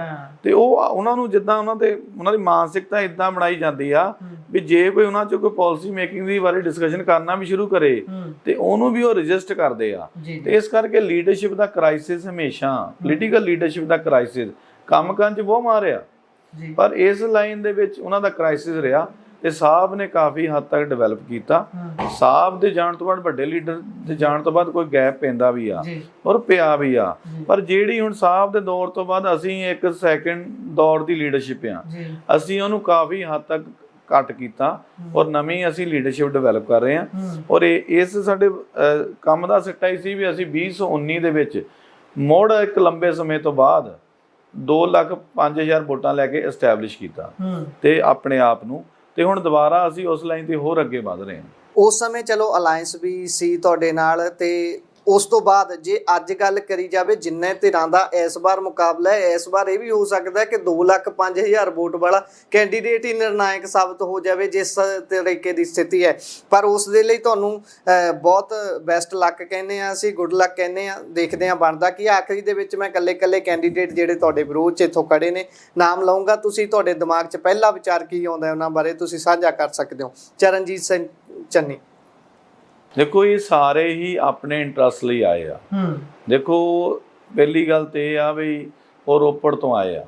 ਤੇ ਉਹ ਉਹਨਾਂ ਨੂੰ ਜਿੱਦਾਂ ਉਹਨਾਂ ਦੀ ਮਾਨਸਿਕਤਾ ਇਦਾਂ ਬਣਾਈ ਜਾਂਦੀ ਆ ਵੀ ਜੇ ਕੋਈ ਉਹਨਾਂ 'ਚ ਕੋਈ ਪਾਲਿਸੀ ਮੇਕਿੰਗ ਦੀ ਬਾਰੇ ਡਿਸਕਸ਼ਨ ਕਰਨਾ ਵੀ ਸ਼ੁਰੂ ਕਰੇ ਤੇ ਉਹਨੂੰ ਵੀ ਉਹ ਰਜਿਸਟ ਕਰਦੇ ਆ। ਤੇ ਇਸ ਕਰਕੇ ਲੀਡਰਸ਼ਿਪ ਦਾ ਕ੍ਰਾਈਸਿਸ ਹਮੇਸ਼ਾ, ਪੋਲੀਟੀਕਲ ਲੀਡਰਸ਼ਿਪ ਦਾ ਕ੍ਰਾਈਸਿਸ ਕੰਮ ਕਰਨ 'ਚ ਬਹੁਤ ਮਾਰਿਆ, ਪਰ ਇਸ ਲਾਈਨ ਦੇ ਵਿੱਚ ਉਹਨਾਂ ਦਾ ਕ੍ਰਾਈਸਿਸ ਰਿਹਾ ਤੇ ਸਾਹਿਬ ਨੇ ਕਾਫੀ ਹੱਦ ਤੱਕ ਡਿਵੈਲਪ ਕੀਤਾ। ਸਾਹਿਬ ਦੇ ਜਾਣ ਤੋਂ ਬਾਅਦ ਵੱਡੇ ਲੀਡਰ ਦੇ ਜਾਣ ਤੋਂ ਬਾਅਦ ਕੋਈ ਗੈਪ ਪੈਂਦਾ ਵੀ ਆ ਔਰ ਪਿਆ ਵੀ ਆ, ਪਰ ਜਿਹੜੀ ਹੁਣ ਸਾਹਿਬ ਦੇ ਦੌਰ ਤੋਂ ਬਾਅਦ ਅਸੀਂ ਇੱਕ ਸੈਕਿੰਡ ਦੌਰ ਦੀ ਲੀਡਰਸ਼ਿਪ ਆ, ਅਸੀਂ ਉਹਨੂੰ ਕਾਫੀ ਹੱਦ ਤੱਕ ਘੱਟ ਕੀਤਾ ਔਰ ਨਵੀਂ ਅਸੀਂ ਲੀਡਰਸ਼ਿਪ ਡਿਵੈਲਪ ਕਰ ਰਹੇ ਹਾਂ। ਔਰ ਇਸ ਸਾਡੇ ਕੰਮ ਦਾ ਸਿੱਟਾ ਹੀ ਸੀ ਵੀ ਅਸੀਂ 2019 ਦੇ ਵਿੱਚ ਮੁੜ ਇੱਕ ਲੰਬੇ ਸਮੇਂ ਤੋਂ ਬਾਅਦ 2,05,000 ਵੋਟਾਂ ਲੈ ਕੇ ਐਸਟੈਬਲਿਸ਼ ਕੀਤਾ ਤੇ ਆਪਣੇ ਆਪ ਨੂੰ, ਤੇ ਹੁਣ ਦੁਬਾਰਾ ਅਸੀਂ ਉਸ ਲਾਈਨ ਤੇ ਹੋਰ ਅੱਗੇ ਵਧ ਰਹੇ ਹਾਂ। ਉਸ ਸਮੇਂ ਚਲੋ ਅਲਾਈਅੰਸ ਵੀ ਸੀ ਤੁਹਾਡੇ ਨਾਲ, ਤੇ ਉਸ ਤੋਂ ਬਾਅਦ ਜੇ ਅੱਜ ਗੱਲ ਕਰੀ ਜਾਵੇ ਜਿੰਨੇ ਧਿਰਾਂ ਦਾ ਇਸ ਵਾਰ ਮੁਕਾਬਲਾ ਹੈ, ਇਸ ਵਾਰ ਇਹ ਵੀ ਹੋ ਸਕਦਾ ਕਿ 2,05,000 ਵੋਟ ਵਾਲਾ ਕੈਂਡੀਡੇਟ ਹੀ ਨਿਰਣਾਇਕ ਸਾਬਤ ਹੋ ਜਾਵੇ ਜਿਸ ਤਰੀਕੇ ਦੀ ਸਥਿਤੀ ਹੈ। ਪਰ ਉਸ ਦੇ ਲਈ ਤੁਹਾਨੂੰ ਬਹੁਤ ਬੈਸਟ ਲੱਕ ਕਹਿੰਦੇ ਆ ਅਸੀਂ, ਗੁੱਡ ਲੱਕ ਕਹਿੰਦੇ ਆ, ਦੇਖਦੇ ਆ ਬਣਦਾ ਕੀ। ਆਖਰੀ ਦੇ ਵਿੱਚ ਮੈਂ ਇਕੱਲੇ ਕੈਂਡੀਡੇਟ ਜਿਹੜੇ ਤੁਹਾਡੇ ਵਿਰੋਧ 'ਚ ਇੱਥੋਂ ਖੜੇ ਨੇ ਨਾਮ ਲਊਂਗਾ, ਤੁਸੀਂ ਤੁਹਾਡੇ ਦਿਮਾਗ 'ਚ ਪਹਿਲਾ ਵਿਚਾਰ ਕੀ ਆਉਂਦਾ ਉਹਨਾਂ ਬਾਰੇ ਤੁਸੀਂ ਸਾਂਝਾ ਕਰ ਸਕਦੇ ਹੋ। ਚਰਨਜੀਤ ਸਿੰਘ ਚੰਨੀ। ਦੇਖੋ, ਇਹ ਸਾਰੇ ਹੀ ਆਪਣੇ ਇੰਟਰਸਟ ਲਈ ਆਏ ਆ। ਦੇਖੋ, ਪਹਿਲੀ ਗੱਲ ਤੇ ਇਹ ਆ ਵੀ ਉਹ ਰੋਪੜ ਤੋਂ ਆਏ ਆ,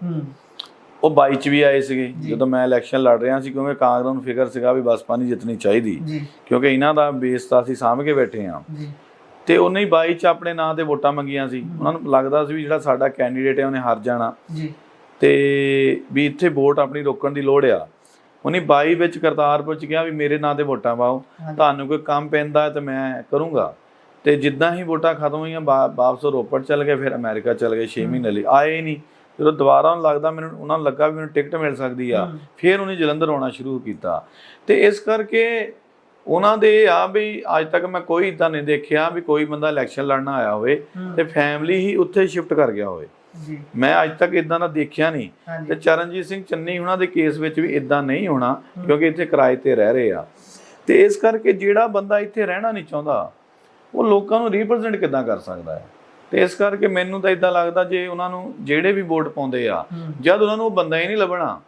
ਉਹ 22 ਚ ਵੀ ਆਏ ਸੀਗੇ ਜਦੋਂ ਮੈਂ ਇਲੈਕਸ਼ਨ ਲੜ ਰਿਹਾ ਸੀ, ਕਿਉਂਕਿ ਕਾਂਗਰਸ ਨੂੰ ਫਿਕਰ ਸੀਗਾ ਵੀ ਬਸਪਾ ਨਹੀਂ ਜਿੱਤਣੀ ਚਾਹੀਦੀ ਕਿਉਂਕਿ ਇਹਨਾਂ ਦਾ ਬੇਸ ਤਾਂ ਅਸੀਂ ਸਾਂਭ ਕੇ ਬੈਠੇ ਆ। ਤੇ ਉਹਨੇ 22 ਚ ਆਪਣੇ ਨਾਂ ਤੇ ਵੋਟਾਂ ਮੰਗੀਆਂ ਸੀ, ਉਹਨਾਂ ਨੂੰ ਲੱਗਦਾ ਸੀ ਵੀ ਜਿਹੜਾ ਸਾਡਾ ਕੈਂਡੀਡੇਟ ਹੈ ਉਹਨੇ ਹਾਰ ਜਾਣਾ ਤੇ ਵੀ ਇੱਥੇ ਵੋਟ ਆਪਣੀ ਰੋਕਣ ਦੀ ਲੋੜ ਆ। ਉਹਨੇ 22 ਵਿੱਚ ਕਰਤਾਰਪੁਰ ਚ ਕਿਹਾ ਵੀ ਮੇਰੇ ਨਾਂ ਤੇ ਵੋਟਾਂ ਪਾਓ, ਤੁਹਾਨੂੰ ਕੋਈ ਕੰਮ ਪੈਂਦਾ ਤੇ ਮੈਂ ਕਰੂੰਗਾ। ਤੇ ਜਿੱਦਾਂ ਹੀ ਵੋਟਾਂ ਖਤਮ ਹੋਈਆਂ ਵਾਪਸ ਰੋਪੜ ਚਲ ਗਏ, ਫਿਰ ਅਮਰੀਕਾ ਚਲ ਗਏ 6 ਮਹੀਨੇ ਲਈ, ਆਏ ਹੀ ਨਹੀਂ। ਜਦੋਂ ਦੁਬਾਰਾ ਉਹਨੂੰ ਲੱਗਦਾ ਉਹਨਾਂ ਨੂੰ ਲੱਗਾ ਵੀ ਮੈਨੂੰ ਟਿਕਟ ਮਿਲ ਸਕਦੀ ਆ, ਫਿਰ ਉਹਨੇ ਜਲੰਧਰ ਆਉਣਾ ਸ਼ੁਰੂ ਕੀਤਾ। ਤੇ ਇਸ ਕਰਕੇ ਉਹਨਾਂ ਦੇ ਆ ਵੀ ਅੱਜ ਤੱਕ ਮੈਂ ਕੋਈ ਇੱਦਾਂ ਨਹੀਂ ਦੇਖਿਆ ਵੀ ਕੋਈ ਬੰਦਾ ਇਲੈਕਸ਼ਨ ਲੜਨਾ ਆਇਆ ਹੋਵੇ ਤੇ ਫੈਮਿਲੀ ਹੀ ਉੱਥੇ ਸ਼ਿਫਟ ਕਰ ਗਿਆ ਹੋਵੇ। ਜੀ ਮੈਂ ਅੱਜ ਤੱਕ ਇਦਾਂ ਦਾ ਦੇਖਿਆ ਨਹੀਂ। ਹਾਂਜੀ ਤੇ ਚਰਨਜੀਤ ਸਿੰਘ ਚੰਨੀ ਉਹਨਾਂ ਦੇ ਕੇਸ ਵਿੱਚ ਵੀ ਇਦਾਂ ਨਹੀਂ ਹੋਣਾ, ਕਿਉਂਕਿ ਇੱਥੇ ਕਿਰਾਏ ਤੇ ਰਹਿ ਰਹੇ ਆ। ਤੇ ਇਸ ਕਰਕੇ ਜਿਹੜਾ ਬੰਦਾ ਇੱਥੇ ਰਹਿਣਾ ਨਹੀਂ ਚਾਹੁੰਦਾ ਉਹ ਲੋਕਾਂ ਨੂੰ ਰਿਪਰੈਜ਼ੈਂਟ ਕਿੱਦਾਂ ਕਰ ਸਕਦਾ ਹੈ। ਤੇ ਇਸ ਕਰਕੇ ਮੈਨੂੰ ਤਾਂ ਇਦਾਂ ਲੱਗਦਾ ਜੇ ਉਹਨਾਂ ਨੂੰ ਜਿਹੜੇ ਵੀ ਵੋਟ ਪਾਉਂਦੇ ਆ, ਜਦ ਉਹਨਾਂ ਨੂੰ ਉਹ ਬੰਦਾ ਹੀ ਨਹੀਂ ਲੱਭਣਾ,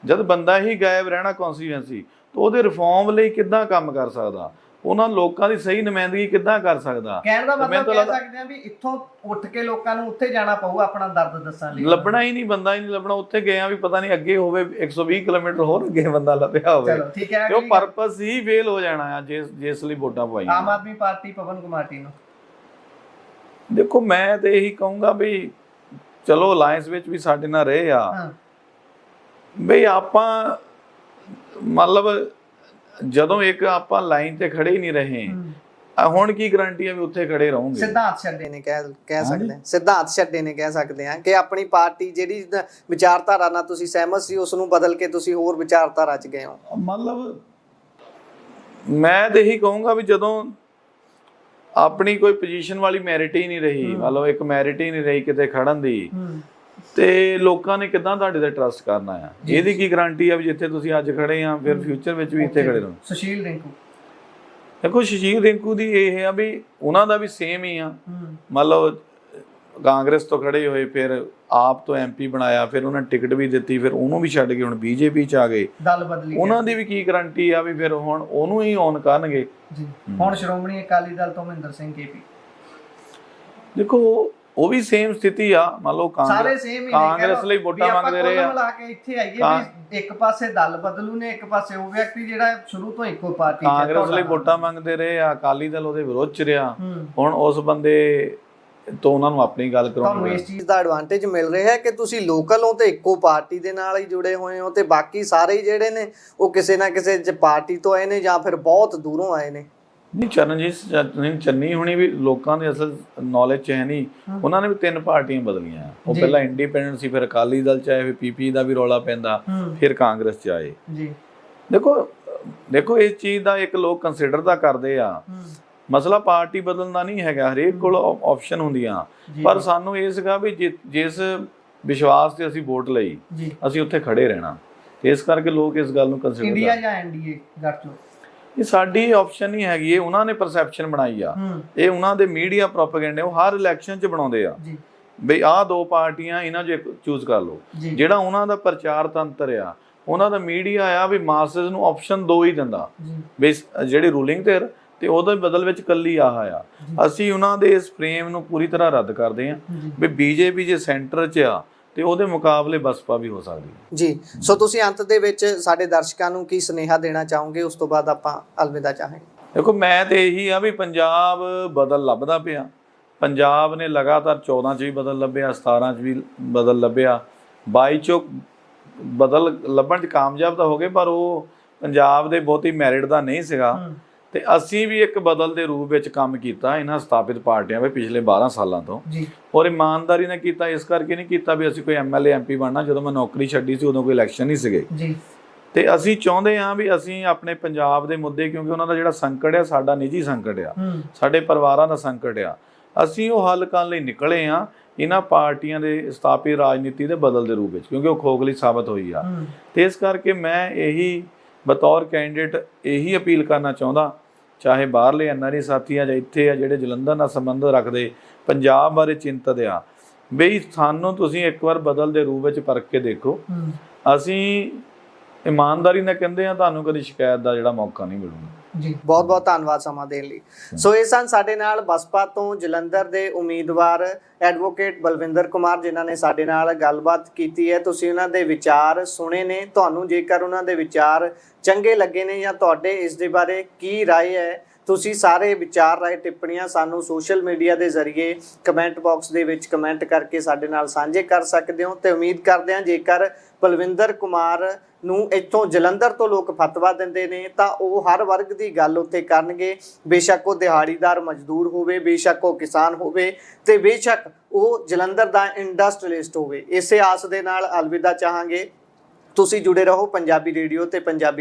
ਜਦ ਬੰਦਾ ਹੀ ਗਾਇਬ ਰਹਿਣਾ ਕੌਂਸਟੀਟੂਐਂਸੀ, ਤਾਂ ਉਹਦੇ ਰਿਫਾਰਮ ਲਈ ਕਿੱਦਾਂ ਕੰਮ ਕਰ ਸਕਦਾ, ਉਹਨਾਂ ਲੋਕਾਂ ਦੀ ਸਹੀ ਨੁਮਾਇੰਦਗੀ ਕਿੱਦਾਂ ਕਰ ਸਕਦਾ। ਕਹਿਣ ਦਾ ਮਤਲਬ ਕਹਿ ਸਕਦੇ ਆ ਵੀ ਇੱਥੋਂ ਉੱਠ ਕੇ ਲੋਕਾਂ ਨੂੰ ਉੱਥੇ ਜਾਣਾ ਪਊਗਾ ਆਪਣਾ ਦਰਦ ਦੱਸਣ ਲਈ। ਲੱਭਣਾ ਹੀ ਨਹੀਂ, ਬੰਦਾ ਹੀ ਨਹੀਂ ਲੱਭਣਾ। ਉੱਥੇ ਗਏ ਆ ਵੀ ਪਤਾ ਨਹੀਂ ਅੱਗੇ ਹੋਵੇ 120 ਕਿਲੋਮੀਟਰ ਹੋਰ ਅੱਗੇ ਬੰਦਾ ਲੱਭਿਆ ਹੋਵੇ। ਚਲੋ ਠੀਕ ਹੈ, ਤੇ ਉਹ ਪਰਪਸ ਹੀ ਫੇਲ ਹੋ ਜਾਣਾ ਆ ਜਿਸ ਲਈ ਵੋਟਾਂ ਪਵਾਈਆਂ। ਆਮ ਆਦਮੀ ਪਾਰਟੀ ਪਵਨ ਕੁਮਾਰ ਟੀ ਨੂੰ ਦੇਖੋ ਮੈਂ ਤੇ ਇਹੀ ਕਹੂੰਗਾ ਵੀ ਚਲੋ ਅਲਾਈਅੰਸ ਵਿੱਚ ਵੀ ਸਾਡੇ ਨਾਲ ਰਹੇ ਆ ਬਈ, ਆਪਾਂ ਮਤਲਬ ਜਦੋਂ ਇੱਕ ਆਪਾਂ ਲਾਈਨ ਤੇ ਖੜੇ ਹੀ ਨਹੀਂ ਰਹੇ, ਹੁਣ ਕੀ ਗਾਰੰਟੀ ਹੈ ਵੀ ਉੱਥੇ ਖੜੇ ਰਹੋਗੇ। ਸਿਧਾਂਤ ਛੱਡੇ ਨੇ ਕਹਿ ਸਕਦੇ ਆ, ਸਿਧਾਂਤ ਛੱਡੇ ਨੇ ਕਹਿ ਸਕਦੇ ਆ ਕਿ ਆਪਣੀ ਪਾਰਟੀ ਜਿਹੜੀ ਵਿਚਾਰਧਾਰਾ ਨਾਲ ਤੁਸੀਂ ਸਹਿਮਤ ਸੀ ਉਸ ਨੂੰ ਬਦਲ ਕੇ ਤੁਸੀਂ ਹੋਰ ਵਿਚਾਰਧਾਰਾ 'ਚ ਗਏ ਹੋ। ਮਤਲਬ ਮੈਂ ਤੇ ਇਹੀ ਕਹੂੰਗਾ ਵੀ ਜਦੋਂ ਆਪਣੀ ਕੋਈ ਪੋਜੀਸ਼ਨ ਵਾਲੀ ਮੈਰਿਟ ਹੀ ਨਹੀਂ ਰਹੀ, ਮਤਲਬ ਇੱਕ ਮੈਰਿਟ ਹੀ ਨਹੀਂ ਰਹੀ ਕਿਤੇ ਖੜਨ ਦੀ, ਤੇ ਲੋਕਾਂ ਨੇ ਕਿੱਦਾਂ ਤੁਹਾਡੇ ਤੇ ਟਰਸਟ ਕਰਨਾ ਆ। ਇਹਦੀ ਕੀ ਗਾਰੰਟੀ ਆ ਵੀ ਜਿੱਥੇ ਤੁਸੀਂ ਅੱਜ ਖੜੇ ਆ ਫਿਰ ਫਿਊਚਰ ਵਿੱਚ ਵੀ ਇੱਥੇ ਖੜੇ ਰਹੋ। ਸੁਸ਼ੀਲ ਰਿੰਕੂ, ਦੇਖੋ ਸੁਸ਼ੀਲ ਰਿੰਕੂ ਦੀ ਇਹ ਆ ਵੀ ਉਹਨਾਂ ਦਾ ਵੀ ਸੇਮ ਹੀ ਆ, ਮਤਲਬ ਕਾਂਗਰਸ ਤੋਂ ਖੜੇ ਹੋਏ, ਫਿਰ ਆਪ ਤੋਂ ਐਮਪੀ ਬਣਾਇਆ, ਫਿਰ ਉਹਨਾਂ ਟਿਕਟ ਵੀ ਦਿੱਤੀ, ਫਿਰ ਉਹਨੂੰ ਵੀ ਛੱਡ ਕੇ ਹੁਣ ਬੀਜੇਪੀ 'ਚ ਆ ਗਏ, ਦਲ ਬਦਲੀ। ਉਹਨਾਂ ਦੀ ਵੀ ਕੀ ਗਾਰੰਟੀ ਆ ਵੀ ਫਿਰ ਹੁਣ ਉਹਨੂੰ ਹੀ ਔਨ ਕਰਨਗੇ। ਹੁਣ ਸ਼੍ਰੋਮਣੀ ਅਕਾਲੀ ਦਲ ਤੋਂ ਮਹਿੰਦਰ ਸਿੰਘ ਕੇਪੀ, ਦੇਖੋ ਉਹ ਵੀ ਸੇਮ ਸਥਿਤੀ ਆ। ਮੰਨ ਲਓ ਕਾਂਗਰਸ ਲਈ ਵੋਟਾਂ ਮੰਗਦੇ ਰਹੇ ਆ। ਮਿਲਾ ਕੇ ਇੱਥੇ ਆਈਏ ਵੀ ਇੱਕ ਪਾਸੇ ਦਲ ਬਦਲੂ ਨੇ, ਇੱਕ ਪਾਸੇ ਉਹ ਵਿਅਕਤੀ ਜਿਹੜਾ ਸ਼ੁਰੂ ਤੋਂ ਇੱਕੋ ਪਾਰਟੀ ਕਾਂਗਰਸ ਲਈ ਵੋਟਾਂ ਮੰਗਦੇ ਰਹੇ ਆ, ਅਕਾਲੀ ਦਲ ਉਹਦੇ ਵਿਰੋਧ 'ਚ ਰਿਹਾ। ਹੁਣ ਉਸ ਬੰਦੇ ਤੋਂ ਉਹਨਾਂ ਨੂੰ ਆਪਣੀ ਗੱਲ ਕਰਾਉਣੀ। ਤੁਹਾਨੂੰ ਇਸ ਚੀਜ਼ ਦਾ ਐਡਵਾਂਟੇਜ ਮਿਲ ਰਿਹਾ ਹੈ ਕਿ ਤੁਸੀਂ ਲੋਕਲ ਹੋ ਤੇ ਇੱਕੋ ਪਾਰਟੀ ਦੇ ਨਾਲ ਹੀ ਜੁੜੇ ਹੋਏ ਹੋ, ਤੇ ਬਾਕੀ ਸਾਰੇ ਜਿਹੜੇ ਨੇ ਉਹ ਕਿਸੇ ਨਾ ਕਿਸੇ ਪਾਰਟੀ ਤੋਂ ਆਏ ਨੇ ਜਾਂ ਫਿਰ ਬਹੁਤ ਦੂਰੋਂ ਆਏ ਨੇ। ਨਹੀਂ, ਚਰਨਜੀਤ ਚੰਨੀ ਹੁਣੀ ਵੀ ਲੋਕਾਂ ਦੇ ਅਸਲ ਨੌਲੇਜ 'ਚ ਹੈ ਨਹੀਂ। ਉਹਨਾਂ ਨੇ ਵੀ 3 ਪਾਰਟੀਆਂ ਬਦਲੀਆਂ। ਉਹ ਪਹਿਲਾਂ ਇੰਡੀਪੈਂਡੈਂਟ ਸੀ, ਫਿਰ ਅਕਾਲੀ ਦਲ 'ਚ ਆਏ, ਫਿਰ ਪੀਪੀ ਦਾ ਵੀ ਰੌਲਾ ਪੈਂਦਾ, ਫਿਰ ਕਾਂਗਰਸ 'ਚ ਆਏ। ਦੇਖੋ ਇਸ ਚੀਜ਼ ਦਾ ਇੱਕ ਲੋਕ ਕੰਸੀਡਰ ਤਾਂ ਕਰਦੇ ਆ। ਮਸਲਾ ਪਾਰਟੀ ਬਦਲਣ ਦਾ ਨਹੀਂ ਹੈਗਾ, ਹਰੇਕ ਕੋਲ ਆਪਸ਼ਨ ਹੁੰਦੀਆਂ, ਪਰ ਸਾਨੂੰ ਇਹ ਸੀਗਾ ਵੀ ਜਿਸ ਵਿਸ਼ਵਾਸ ਤੇ ਅਸੀਂ ਵੋਟ ਲਈ ਅਸੀਂ ਉੱਥੇ ਖੜੇ ਰਹਿਣਾ। ਇਸ ਕਰਕੇ ਲੋਕ ਇਸ ਗੱਲ ਨੂੰ ਕੰਸੀਡਰ ਕਰਦੇ। ਇੰਡੀਆ ਜਾਂ ਐਨਡੀਏ ਗੱਠਜੋੜ ਇਹ ਸਾਡੀ ਆਪਸ਼ਨ ਨਹੀਂ ਹੈਗੀ, ਇਹ ਉਹਨਾਂ ਨੇ ਪਰਸੈਪਸ਼ਨ ਬਣਾਈ ਆ। ਇਹ ਉਹਨਾਂ ਦੇ ਮੀਡੀਆ ਪ੍ਰੋਪੇਗੈਂਡਾ, ਉਹ ਹਰ ਇਲੈਕਸ਼ਨ 'ਚ ਬਣਾਉਂਦੇ ਆ ਬਈ ਆਹ 2 ਪਾਰਟੀਆਂ ਇਹਨਾਂ 'ਚ ਚੂਜ਼ ਕਰ ਲਓ। ਜਿਹੜਾ ਉਹਨਾਂ ਦਾ ਪ੍ਰਚਾਰ ਤੰਤਰ ਆ, ਉਹਨਾਂ ਦਾ ਮੀਡੀਆ ਆ ਵੀ ਮਾਸਸ ਨੂੰ ਆਪਸ਼ਨ 2 ਹੀ ਦਿੰਦਾ ਵੀ ਜਿਹੜੀ ਰੂਲਿੰਗ ਧਿਰ ਤੇ ਉਹਦੇ ਬਦਲ ਵਿੱਚ ਕੱਲੀ ਆਹ ਆ। ਅਸੀਂ ਉਹਨਾਂ ਦੇ ਇਸ ਫਰੇਮ ਨੂੰ ਪੂਰੀ ਤਰ੍ਹਾਂ ਰੱਦ ਕਰਦੇ ਹਾਂ ਵੀ ਬੀਜੇਪੀ ਜੇ ਸੈਂਟਰ 'ਚ ਆ ਤੇ ਉਹਦੇ ਮੁਕਾਬਲੇ ਬਸਪਾ ਵੀ ਹੋ ਸਕਦੀ ਹੈ। ਜੀ, ਸੋ ਤੁਸੀਂ ਅੰਤ ਦੇ ਵਿੱਚ ਸਾਡੇ ਦਰਸ਼ਕਾਂ ਨੂੰ ਕੀ ਸੁਨੇਹਾ ਦੇਣਾ ਚਾਹੋਗੇ, ਉਸ ਤੋਂ ਬਾਅਦ ਆਪਾਂ ਅਲਵਿਦਾ ਚਾਹਾਂਗੇ। ਦੇਖੋ ਮੈਂ ਤੇ ਇਹੀ ਆ ਵੀ ਪੰਜਾਬ ਬਦਲ ਲੱਭਦਾ ਪਿਆ। ਪੰਜਾਬ ਨੇ ਲਗਾਤਾਰ 14 'ਚ ਵੀ ਬਦਲ ਲੱਭਿਆ, 17 'ਚ ਵੀ ਬਦਲ ਲੱਭਿਆ, 22 'ਚੋਂ ਬਦਲ ਲੱਭਣ 'ਚ ਕਾਮਯਾਬ ਤਾਂ ਹੋ ਗਏ, ਪਰ ਉਹ ਪੰਜਾਬ ਦੇ ਬਹੁਤੀ ਮੈਰਿਟ ਦਾ ਨਹੀਂ ਸੀਗਾ। ਤੇ ਅਸੀਂ ਵੀ ਇੱਕ ਬਦਲ ਦੇ ਰੂਪ ਵਿੱਚ ਕੰਮ ਕੀਤਾ ਇਹਨਾਂ ਸਥਾਪਿਤ ਪਾਰਟੀਆਂ ਵਿੱਚ ਪਿਛਲੇ 12 ਸਾਲਾਂ ਤੋਂ, ਔਰ ਇਮਾਨਦਾਰੀ ਨਾਲ ਕੀਤਾ। ਇਸ ਕਰਕੇ ਨਹੀਂ ਕੀਤਾ ਵੀ ਅਸੀਂ ਕੋਈ ਐਮਐਲਏ ਐਮਪੀ ਬਣਨਾ। ਜਦੋਂ ਮੈਂ ਨੌਕਰੀ ਛੱਡੀ ਸੀ ਉਦੋਂ ਕੋਈ ਇਲੈਕਸ਼ਨ ਨਹੀਂ ਸੀਗੇ। ਤੇ ਅਸੀਂ ਚਾਹੁੰਦੇ ਹਾਂ ਵੀ ਅਸੀਂ ਆਪਣੇ ਪੰਜਾਬ ਦੇ ਮੁੱਦੇ, ਕਿਉਂਕਿ ਉਹਨਾਂ ਦਾ ਜਿਹੜਾ ਸੰਕਟ ਆ ਸਾਡਾ ਨਿੱਜੀ ਸੰਕਟ ਆ, ਸਾਡੇ ਪਰਿਵਾਰਾਂ ਦਾ ਸੰਕਟ ਆ, ਅਸੀਂ ਉਹ ਹੱਲ ਕਰਨ ਲਈ ਨਿਕਲੇ ਆ ਇਹਨਾਂ ਪਾਰਟੀਆਂ ਦੇ ਸਥਾਪਿਤ ਰਾਜਨੀਤੀ ਦੇ ਬਦਲ ਦੇ ਰੂਪ ਵਿੱਚ, ਕਿਉਂਕਿ ਉਹ ਖੋਖਲੀ ਸਾਬਤ ਹੋਈ ਆ। ਤੇ ਇਸ ਕਰਕੇ ਮੈਂ ਇਹੀ ਬਤੌਰ ਕੈਂਡੀਡੇਟ ਇਹੀ ਅਪੀਲ ਕਰਨਾ ਚਾਹੁੰਦਾ, ਚਾਹੇ ਬਾਹਰਲੇ ਐਨਆਰਆਈ ਸਾਥੀ ਆ ਜਾਂ ਇੱਥੇ ਆ ਜਿਹੜੇ ਜਲੰਧਰ ਨਾਲ ਸੰਬੰਧ ਰੱਖਦੇ, ਪੰਜਾਬ ਬਾਰੇ ਚਿੰਤਤ ਆ, ਬਈ ਸਾਨੂੰ ਤੁਸੀਂ ਇੱਕ ਵਾਰ ਬਦਲ ਦੇ ਰੂਪ ਵਿੱਚ ਪਰਖ ਕੇ ਦੇਖੋ। ਅਸੀਂ ਇਮਾਨਦਾਰੀ ਨਾਲ ਕਹਿੰਦੇ ਆ, ਤੁਹਾਨੂੰ ਕਦੀ ਸ਼ਿਕਾਇਤ ਦਾ ਜਿਹੜਾ ਮੌਕਾ ਨਹੀਂ ਮਿਲੂਗਾ। ਜੀ ਬਹੁਤ ਬਹੁਤ ਧੰਨਵਾਦ ਸਮਾਂ ਦੇਣ ਲਈ। ਸੋ ਇਹ ਸਨ ਸਾਡੇ ਨਾਲ ਬਸਪਾ ਤੋਂ ਜਲੰਧਰ ਦੇ ਉਮੀਦਵਾਰ ਐਡਵੋਕੇਟ ਬਲਵਿੰਦਰ ਕੁਮਾਰ, ਜਿਨ੍ਹਾਂ ਨੇ ਸਾਡੇ ਨਾਲ ਗੱਲਬਾਤ ਕੀਤੀ ਹੈ। ਤੁਸੀਂ ਉਹਨਾਂ ਦੇ ਵਿਚਾਰ ਸੁਣੇ ਨੇ। ਤੁਹਾਨੂੰ ਜੇਕਰ ਉਹਨਾਂ ਦੇ ਵਿਚਾਰ ਚੰਗੇ ਲੱਗੇ ਨੇ ਜਾਂ ਤੁਹਾਡੇ ਇਸ ਦੇ ਬਾਰੇ ਕੀ ਰਾਏ ਹੈ, ਤੁਸੀਂ ਸਾਰੇ ਵਿਚਾਰ ਰਾਏ ਟਿੱਪਣੀਆਂ ਸਾਨੂੰ ਸੋਸ਼ਲ ਮੀਡੀਆ ਦੇ ਜ਼ਰੀਏ ਕਮੈਂਟ ਬਾਕਸ ਦੇ ਵਿੱਚ ਕਮੈਂਟ ਕਰਕੇ ਸਾਡੇ ਨਾਲ ਸਾਂਝੇ ਕਰ ਸਕਦੇ ਹੋ। ਤੇ ਉਮੀਦ ਕਰਦੇ ਹਾਂ ਜੇਕਰ ਬਲਵਿੰਦਰ ਕੁਮਾਰ ਨੂੰ ਇੱਥੋਂ ਜਲੰਧਰ ਤੋਂ ਲੋਕ ਫਤਵਾ ਦਿੰਦੇ ਨੇ ਤਾਂ ਉਹ ਹਰ ਵਰਗ ਦੀ ਗੱਲ ਉੱਥੇ ਕਰਨਗੇ। ਬੇਸ਼ੱਕ ਉਹ ਦਿਹਾੜੀਦਾਰ ਮਜ਼ਦੂਰ ਹੋਵੇ, ਬੇਸ਼ੱਕ ਉਹ ਕਿਸਾਨ ਹੋਵੇ, ਤੇ ਬੇਸ਼ੱਕ ਉਹ ਜਲੰਧਰ ਦਾ ਇੰਡਸਟਰੀਅਲਿਸਟ ਹੋਵੇ। ਇਸੇ ਆਸ ਦੇ ਨਾਲ ਅਲਵਿਦਾ ਚਾਹਾਂਗੇ। ਤੁਸੀਂ ਜੁੜੇ ਰਹੋ ਪੰਜਾਬੀ ਰੇਡੀਓ ਤੇ ਪੰਜਾਬੀ